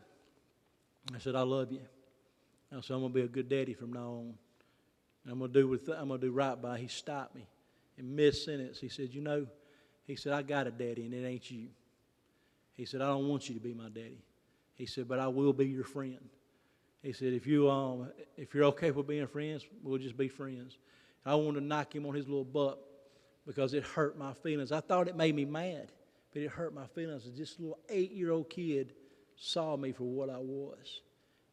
I said, I love you. I said, I'm going to be a good daddy from now on. And I'm going to do right by. He stopped me in mid-sentence. He said, he said, I got a daddy, and it ain't you. He said, I don't want you to be my daddy. He said, but I will be your friend. He said, if you're okay with being friends, we'll just be friends. I wanted to knock him on his little butt because it hurt my feelings. I thought it made me mad, but it hurt my feelings. This little 8-year-old kid saw me for what I was.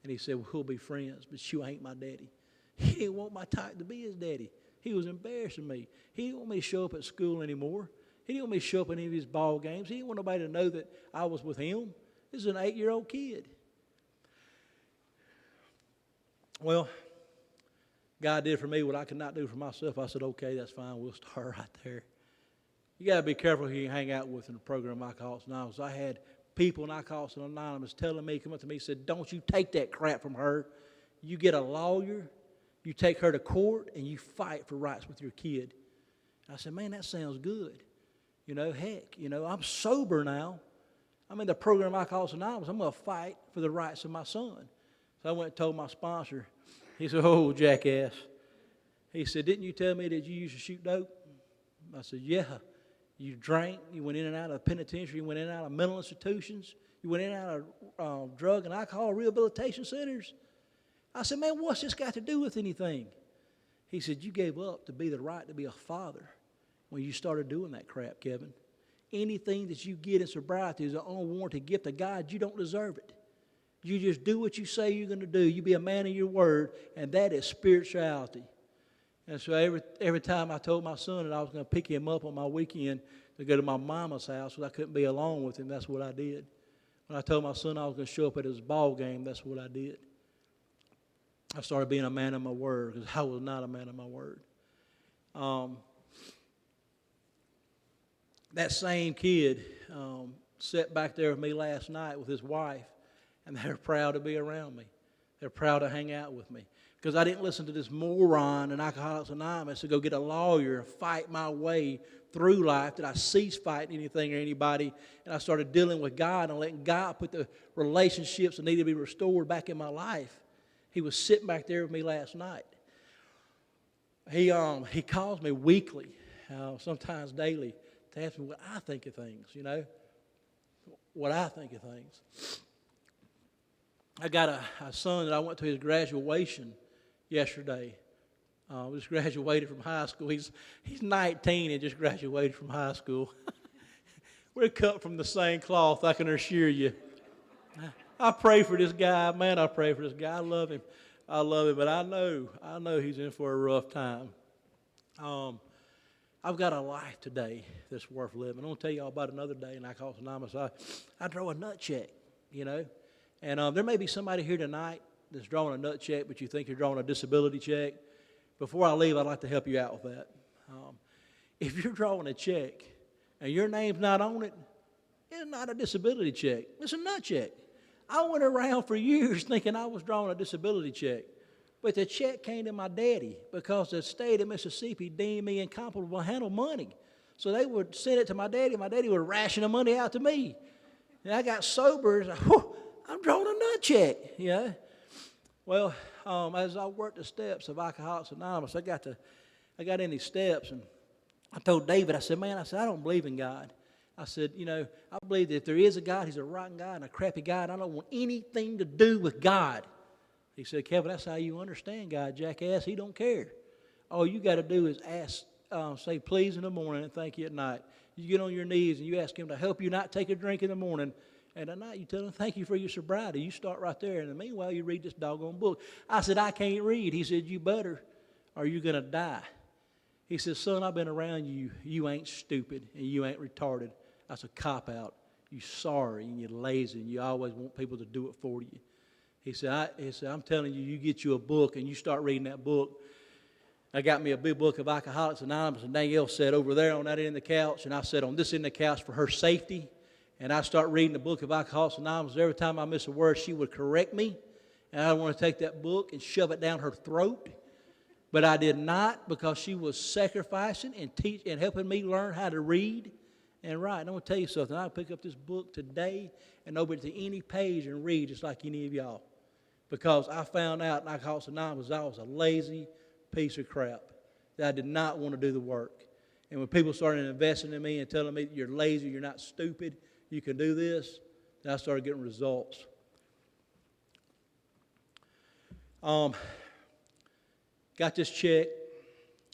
And he said, we'll be friends, but you ain't my daddy. He didn't want my type to be his daddy. He was embarrassing me. He didn't want me to show up at school anymore. He didn't want me to show up at any of his ball games. He didn't want nobody to know that I was with him. This is an 8-year-old kid. Well, God did for me what I could not do for myself. I said, okay, that's fine. We'll start right there. You got to be careful who you hang out with in the program Alcoholics Anonymous. I had people in Alcoholics Anonymous telling me, come up to me, said, don't you take that crap from her. You get a lawyer. You take her to court and you fight for rights with your kid. I said, man, that sounds good. Heck, I'm sober now. I'm in the program Alcoholics Anonymous. I'm going to fight for the rights of my son. So I went and told my sponsor. He said, oh, jackass. He said, didn't you tell me that you used to shoot dope? I said, yeah. You drank. You went in and out of the penitentiary. You went in and out of mental institutions. You went in and out of drug and alcohol rehabilitation centers. I said, man, what's this got to do with anything? He said, you gave up to be the right to be a father when you started doing that crap, Kevin. Anything that you get in sobriety is an unwarranted gift of God. You don't deserve it. You just do what you say you're going to do. You be a man of your word, and that is spirituality. And so every time I told my son that I was going to pick him up on my weekend to go to my mama's house because I couldn't be alone with him, that's what I did. When I told my son I was going to show up at his ball game, that's what I did. I started being a man of my word because I was not a man of my word. That same kid sat back there with me last night with his wife, and they're proud to be around me. They're proud to hang out with me because I didn't listen to this moron in Alcoholics Anonymous to go get a lawyer and fight my way through life. That I ceased fighting anything or anybody, and I started dealing with God and letting God put the relationships that needed to be restored back in my life. He was sitting back there with me last night. He calls me weekly, sometimes daily, to ask me what I think of things, what I think of things. I got a son that I went to his graduation yesterday. Just graduated from high school. He's 19 and just graduated from high school. We're cut from the same cloth, I can assure you. I pray for this guy, man. I pray for this guy. I love him, but I know he's in for a rough time. I've got a life today that's worth living. I'm going to tell you all about another day in Alcoholics Anonymous. I draw a nut check, and there may be somebody here tonight that's drawing a nut check, but you think you're drawing a disability check. Before I leave, I'd like to help you out with that. If you're drawing a check and your name's not on it, it's not a disability check. It's a nut check. I went around for years thinking I was drawing a disability check. But the check came to my daddy because the state of Mississippi deemed me incompetent to handle money. So they would send it to my daddy. My daddy would ration the money out to me. And I got sober. It's like, whew, I'm drawing a nut check, you know. Well, as I worked the steps of Alcoholics Anonymous, I got in these steps, and I told David, I said, man, I don't believe in God. I said, you know, I believe that if there is a God, he's a rotten God and a crappy God. I don't want anything to do with God. He said, Kevin, that's how you understand God, jackass. He don't care. All you got to do is say please in the morning and thank you at night. You get on your knees and you ask him to help you not take a drink in the morning. And at night you tell him thank you for your sobriety. You start right there. And meanwhile you read this doggone book. I said, I can't read. He said, you better or you're going to die. He said, son, I've been around you. You ain't stupid and you ain't retarded. That's a cop-out. You sorry and you're lazy and you always want people to do it for you. He said, I'm telling you, you get you a book and you start reading that book. I got me a big book of Alcoholics Anonymous, and Danielle sat over there on that end of the couch, and I sat on this end of the couch for her safety. And I start reading the book of Alcoholics Anonymous. Every time I miss a word, she would correct me. And I want to take that book and shove it down her throat. But I did not, because she was sacrificing and helping me learn how to read and write. And I'm going to tell you something. I'll pick up this book today and open it to any page and read just like any of y'all. Because I found out in Alcoholics Anonymous I was a lazy piece of crap, that I did not want to do the work. And when people started investing in me and telling me you're lazy, you're not stupid, you can do this, then I started getting results. Got this check.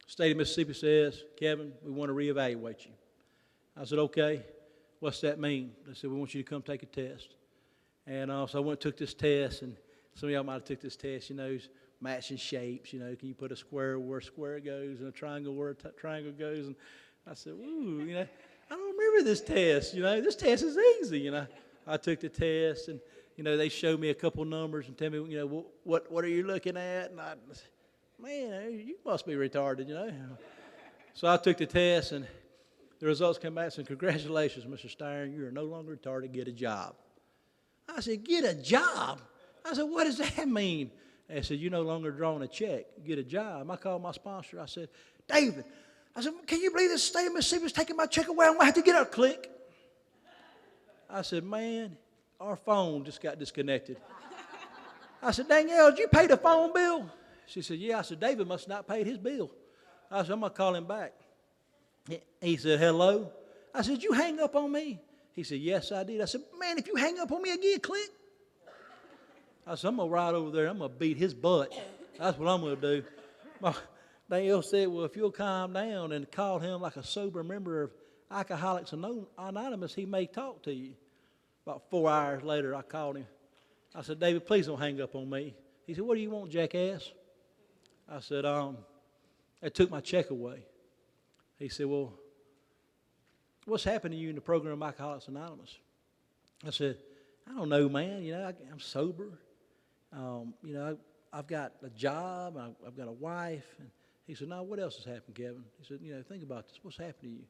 State of Mississippi says, Kevin, we want to reevaluate you. I said, okay, what's that mean? They said, we want you to come take a test. And so I went and took this test, and some of y'all might have took this test, you know, matching shapes, you know, can you put a square where a square goes and a triangle where a triangle goes? And I said, ooh, you know, I don't remember this test, you know, this test is easy, you know. I took the test, and, you know, they showed me a couple numbers and tell me, you know, what are you looking at? And I said, man, you must be retarded, you know. So I took the test, and the results came back and said, congratulations, Mr. Steyer, you are no longer retarded, get a job. I said, get a job? I said, what does that mean? They said, you're no longer drawing a check, get a job. I called my sponsor. I said, David, I said, can you believe this state of Mississippi is taking my check away? I'm going to have to get a click. I said, man, our phone just got disconnected. I said, Danielle, did you pay the phone bill? She said, yeah. I said, David must not paid his bill. I said, I'm going to call him back. He said, hello. I said, did you hang up on me? He said, yes, I did. I said, man, if you hang up on me again, click. I said, I'm going to ride over there. I'm going to beat his butt. That's what I'm going to do. Danielle said, well, if you'll calm down and call him like a sober member of Alcoholics Anonymous, he may talk to you. About 4 hours later, I called him. I said, David, please don't hang up on me. He said, what do you want, jackass? I said, they took my check away. He said, well, what's happened to you in the program of Alcoholics Anonymous? I said, I don't know, man. You know, I'm sober. You know, I've got a job. I've got a wife. And he said, no, what else has happened, Kevin? He said, you know, think about this. What's happened to you?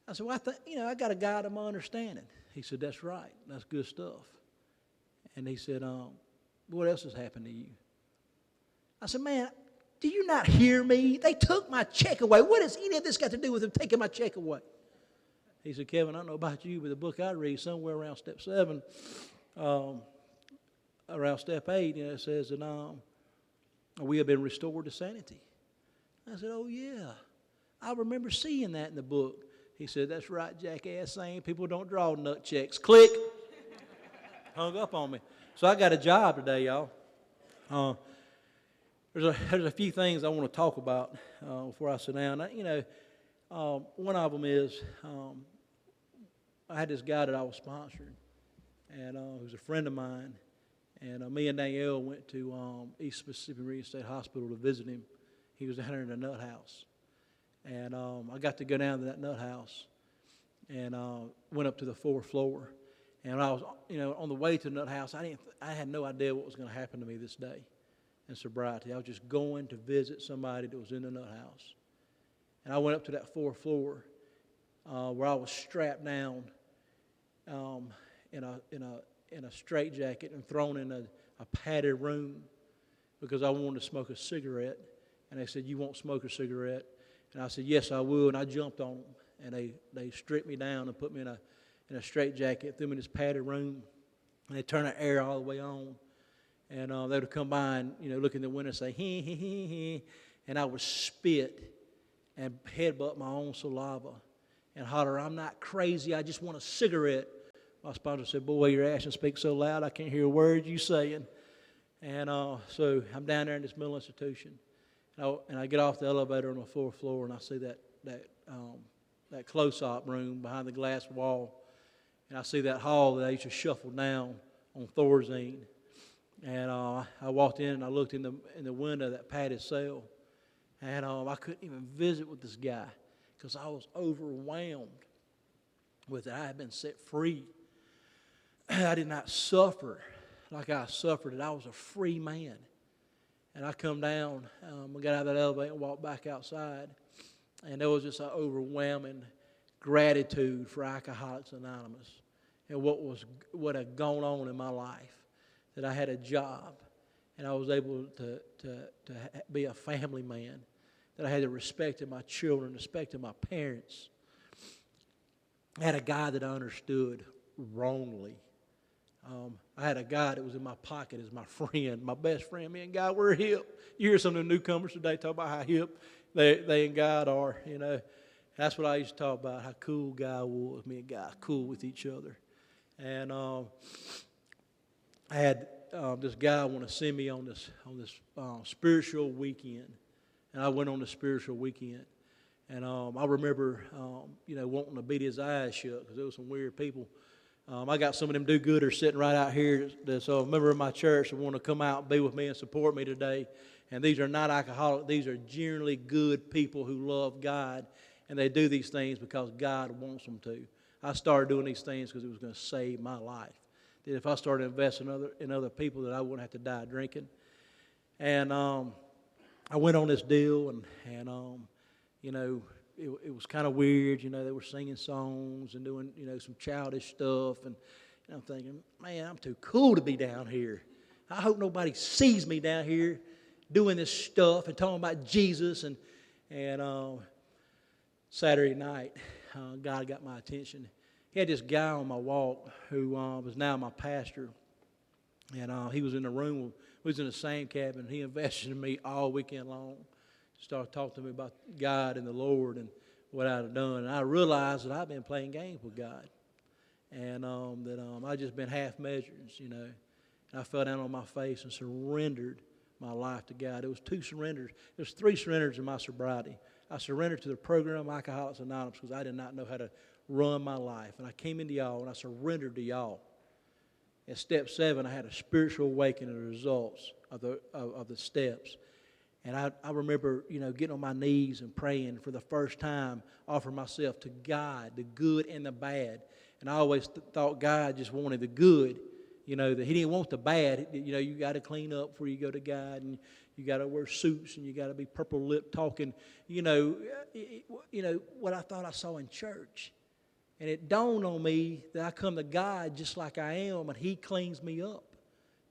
I said, well, you know, I got a God of my understanding. He said, that's right. That's good stuff. And he said, what else has happened to you? I said, man, do you not hear me? They took my check away. What has any of this got to do with them taking my check away? He said, Kevin, I don't know about you, but the book I read somewhere around step 7, around step 8, you know, it says that we have been restored to sanity. I said, oh, yeah. I remember seeing that in the book. He said, that's right, jackass, saying people don't draw nut checks. Click. Hung up on me. So I got a job today, y'all. There's a few things I want to talk about before I sit down. You know, one of them is I had this guy that I was sponsoring, and he was a friend of mine. And me and Danielle went to East Mississippi Region State Hospital to visit him. He was down there in the nut house. And I got to go down to that nut house and went up to the 4th floor. And when I was, you know, on the way to the nut house, I had no idea what was going to happen to me this day in sobriety. I was just going to visit somebody that was in the nut house. And I went up to that 4th floor where I was strapped down in a straitjacket and thrown in a padded room because I wanted to smoke a cigarette. And they said, you won't smoke a cigarette? And I said, yes, I will. And I jumped on them. and they stripped me down and put me in a straitjacket, threw me in this padded room, and they turned the air all the way on. And they would come by and, look in the window and say, hee, hee, hee, hee. And I would spit and headbutt my own saliva and holler, I'm not crazy, I just want a cigarette. My sponsor said, boy, your action speaks so loud, I can't hear a word you saying. And so I'm down there in this mental institution. And I get off the elevator on the fourth floor, and I see that close-up room behind the glass wall. And I see that hall that I used to shuffle down on Thorazine. And I walked in and I looked in the window of that padded cell. And I couldn't even visit with this guy because I was overwhelmed with it. I had been set free. I did not suffer like I suffered it. I was a free man. And I come down, I got out of that elevator and walked back outside. And there was just an overwhelming gratitude for Alcoholics Anonymous and what had gone on in my life. That I had a job and I was able to be a family man. That I had the respect of my children, respect of my parents. I had a guy that I understood wrongly. I had a guy that was in my pocket as my friend, my best friend. Me and God, we're hip. You hear some of the newcomers today talk about how hip they and God are, That's what I used to talk about, how cool God was. Me and God, cool with each other. And I had this guy want to send me on this spiritual weekend. And I went on the spiritual weekend. And I remember, wanting to beat his eyes shut because there was some weird people. I got some of them do-gooders sitting right out here. So a member of my church that want to come out and be with me and support me today. And these are not alcoholics. These are generally good people who love God. And they do these things because God wants them to. I started doing these things because it was going to save my life. That if I started investing in other people, that I wouldn't have to die drinking. And I went on this deal, and it was kind of weird. They were singing songs and doing, some childish stuff. And I'm thinking, man, I'm too cool to be down here. I hope nobody sees me down here doing this stuff and talking about Jesus. And Saturday night, God got my attention. He had this guy on my walk who was now my pastor. And he was in the room. We was in the same cabin. He invested in me all weekend long. Started talking to me about God and the Lord and what I had done. And I realized that I'd been playing games with God. And that I'd just been half measures, And I fell down on my face and surrendered my life to God. There was 2 surrenders. There's 3 surrenders in my sobriety. I surrendered to the program Alcoholics Anonymous because I did not know how to run my life. And I came into y'all and I surrendered to y'all. At step 7, I had a spiritual awakening of the results of the steps. And I remember, getting on my knees and praying for the first time, offering myself to God, the good and the bad. And I always thought God just wanted the good, that He didn't want the bad. You got to clean up before you go to God, and you got to wear suits, and you got to be purple lip talking. What I thought I saw in church. And it dawned on me that I come to God just like I am, and He cleans me up.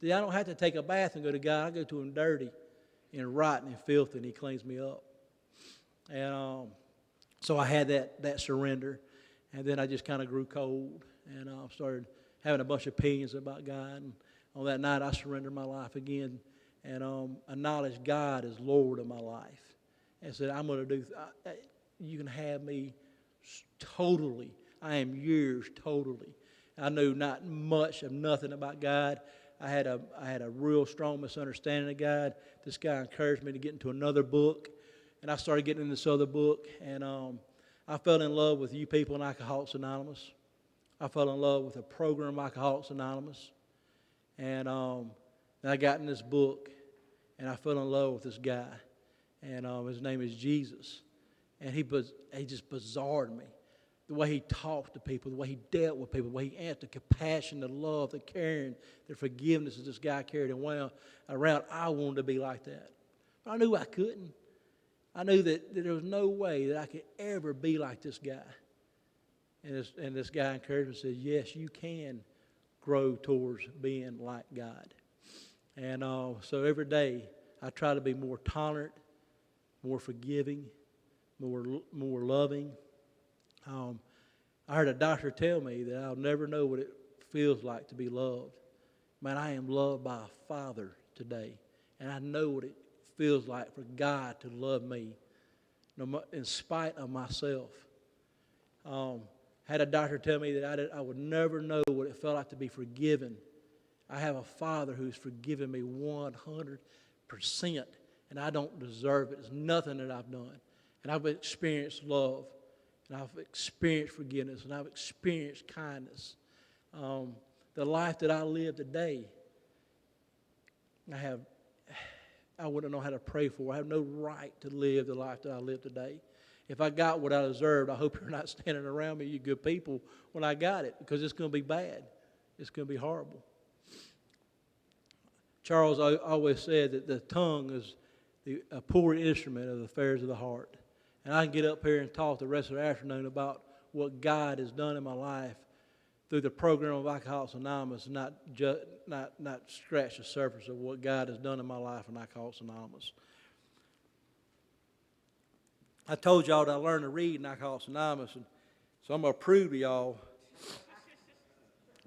That I don't have to take a bath and go to God. I go to Him dirty and rotten and filthy, and He cleans me up. And so I had that surrender, and then I just kind of grew cold, and started having a bunch of opinions about God. And on that night, I surrendered my life again, and acknowledged God as Lord of my life, and said, "I'm going to do. You can have me totally. I am yours totally." I knew not much of nothing about God. I had a real strong misunderstanding of God. This guy encouraged me to get into another book, and I started getting into this other book, and I fell in love with you people in Alcoholics Anonymous. I fell in love with the program Alcoholics Anonymous, and I got in this book, and I fell in love with this guy, and his name is Jesus, and he just bizarred me. The way he talked to people, the way he dealt with people, the way he answered, the compassion, the love, the caring, the forgiveness that this guy carried around. I wanted to be like that. But I knew I couldn't. I knew that there was no way that I could ever be like this guy. And this guy encouraged me and said, yes, you can grow towards being like God. And so every day I try to be more tolerant, more forgiving, more loving. I heard a doctor tell me that I'll never know what it feels like to be loved. Man, I am loved by a Father today, and I know what it feels like for God to love me in spite of myself. Had a doctor tell me that I would never know what it felt like to be forgiven. I have a Father who's forgiven me 100%, and I don't deserve it. It's nothing that I've done. And I've experienced love, and I've experienced forgiveness, and I've experienced kindness. The life that I live today, I wouldn't know how to pray for. I have no right to live the life that I live today. If I got what I deserved, I hope you're not standing around me, you good people, when I got it, because it's going to be bad. It's going to be horrible. Charles always said that the tongue is a poor instrument of the affairs of the heart. And I can get up here and talk the rest of the afternoon about what God has done in my life through the program of Alcoholics Anonymous, and not scratch the surface of what God has done in my life in Alcoholics Anonymous. I told y'all that I learned to read in Alcoholics Anonymous, and so I'm going to prove to y'all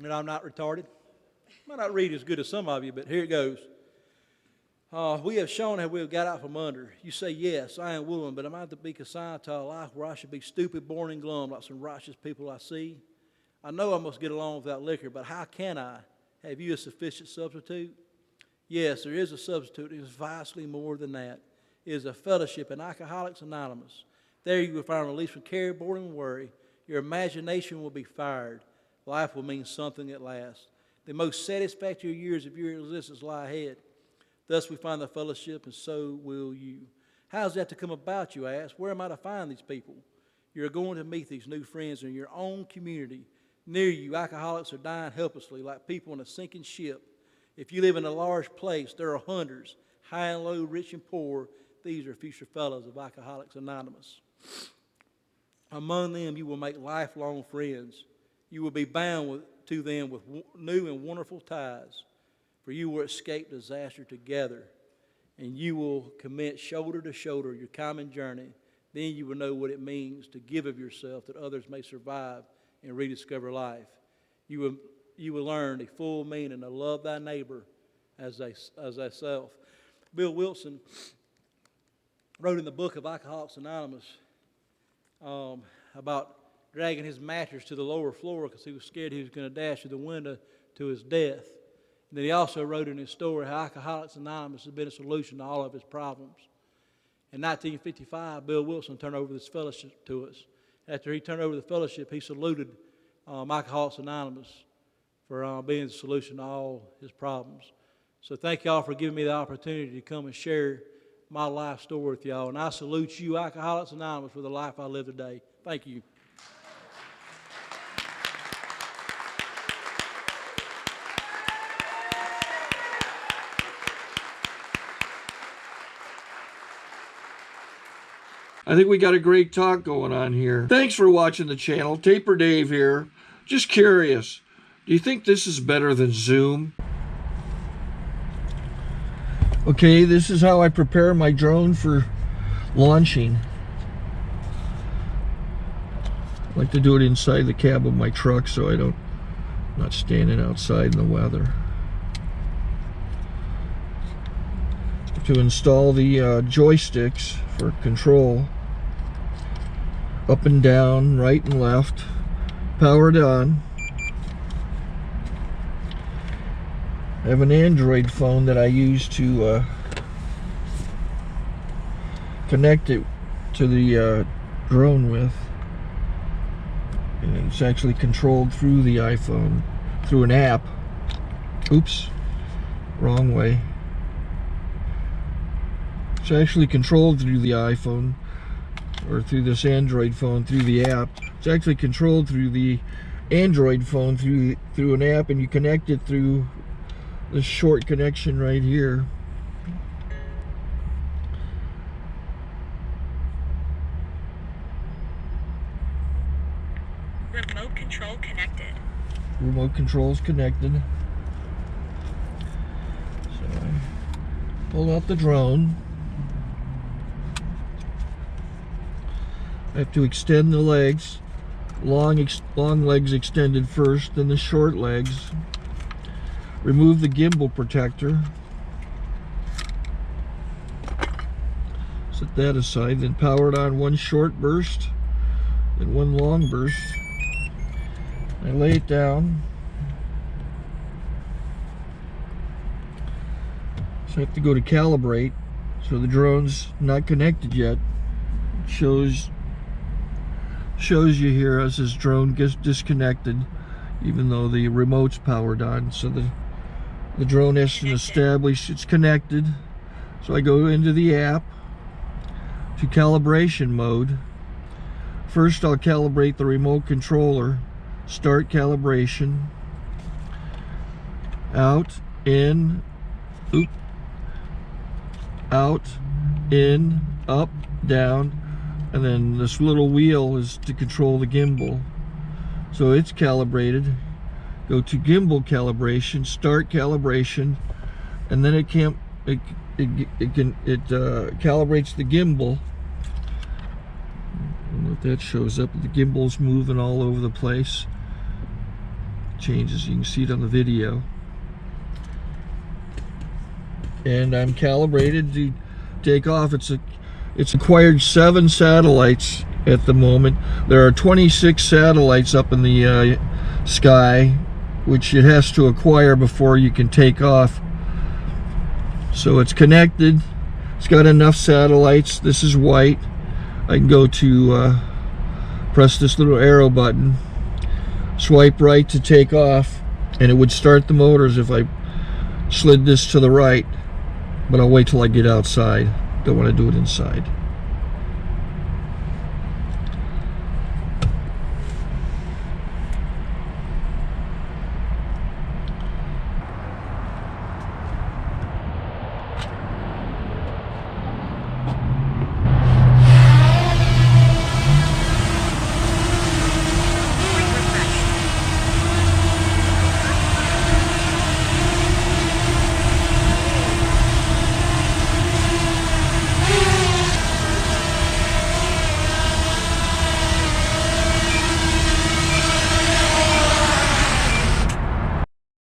that I'm not retarded. I might not read as good as some of you, but here it goes. We have shown how we have got out from under. You say, yes, I am willing, but am I to be consigned to a life where I should be stupid, born and glum like some righteous people I see? I know I must get along without liquor, but how can I? Have you a sufficient substitute? Yes, there is a substitute. It is vastly more than that. It is a fellowship in Alcoholics Anonymous. There you will find release from care, boredom, and worry. Your imagination will be fired. Life will mean something at last. The most satisfactory years of your existence lie ahead. Thus we find the fellowship, and so will you. How is that to come about, you ask? Where am I to find these people? You're going to meet these new friends in your own community. Near you, alcoholics are dying helplessly like people on a sinking ship. If you live in a large place, there are hundreds, high and low, rich and poor. These are future fellows of Alcoholics Anonymous. Among them, you will make lifelong friends. You will be bound to them with new and wonderful ties, for you will escape disaster together, and you will commence shoulder to shoulder your common journey. Then you will know what it means to give of yourself that others may survive and rediscover life. You will learn the full meaning of love thy neighbor as thyself. Bill Wilson wrote in the book of Alcoholics Anonymous about dragging his mattress to the lower floor because he was scared he was going to dash through the window to his death. And then he also wrote in his story how Alcoholics Anonymous has been a solution to all of his problems. In 1955, Bill Wilson turned over this fellowship to us. After he turned over the fellowship, he saluted Alcoholics Anonymous for being the solution to all his problems. So thank y'all for giving me the opportunity to come and share my life story with y'all. And I salute you, Alcoholics Anonymous, for the life I live today. Thank you. I think we got a great talk going on here. Thanks for watching the channel. Taper Dave here. Just curious, do you think this is better than Zoom? Okay, this is how I prepare my drone for launching. I like to do it inside the cab of my truck so I'm not standing outside in the weather. To install the joysticks for control, up and down, right and left, powered on. I have an Android phone that I use to connect it to the drone with, and it's actually controlled through the iPhone, through an app. Oops, wrong way. It's actually controlled through the iPhone, or through this Android phone, through the app. It's actually controlled through the Android phone through an app, and you connect it through this short connection right here. Remote control connected. Remote control's connected. So I pull out the drone. I have to extend the legs long legs extended first, then the short legs. Remove the gimbal protector. Set that aside, then power it on one short burst and one long burst. I lay it down. So I have to go to calibrate. So the drone's not connected yet. It shows you here as this drone gets disconnected, even though the remote's powered on. So the drone has to establish it's connected. So I go into the app to calibration mode. First I'll calibrate the remote controller. Start calibration. Out, in, oop, out, in, up, down, and then this little wheel is to control the gimbal. So it's calibrated. Go to gimbal calibration, start calibration, and then it calibrates the gimbal. I don't know if that shows up. The gimbal's moving all over the place. Changes, you can see it on the video. And I'm calibrated to take off. It's acquired 7 satellites at the moment. There are 26 satellites up in the sky, which it has to acquire before you can take off. So it's connected. It's got enough satellites. This is white. I can go to press this little arrow button, swipe right to take off, and it would start the motors if I slid this to the right. But I'll wait till I get outside. Don't want to do it inside.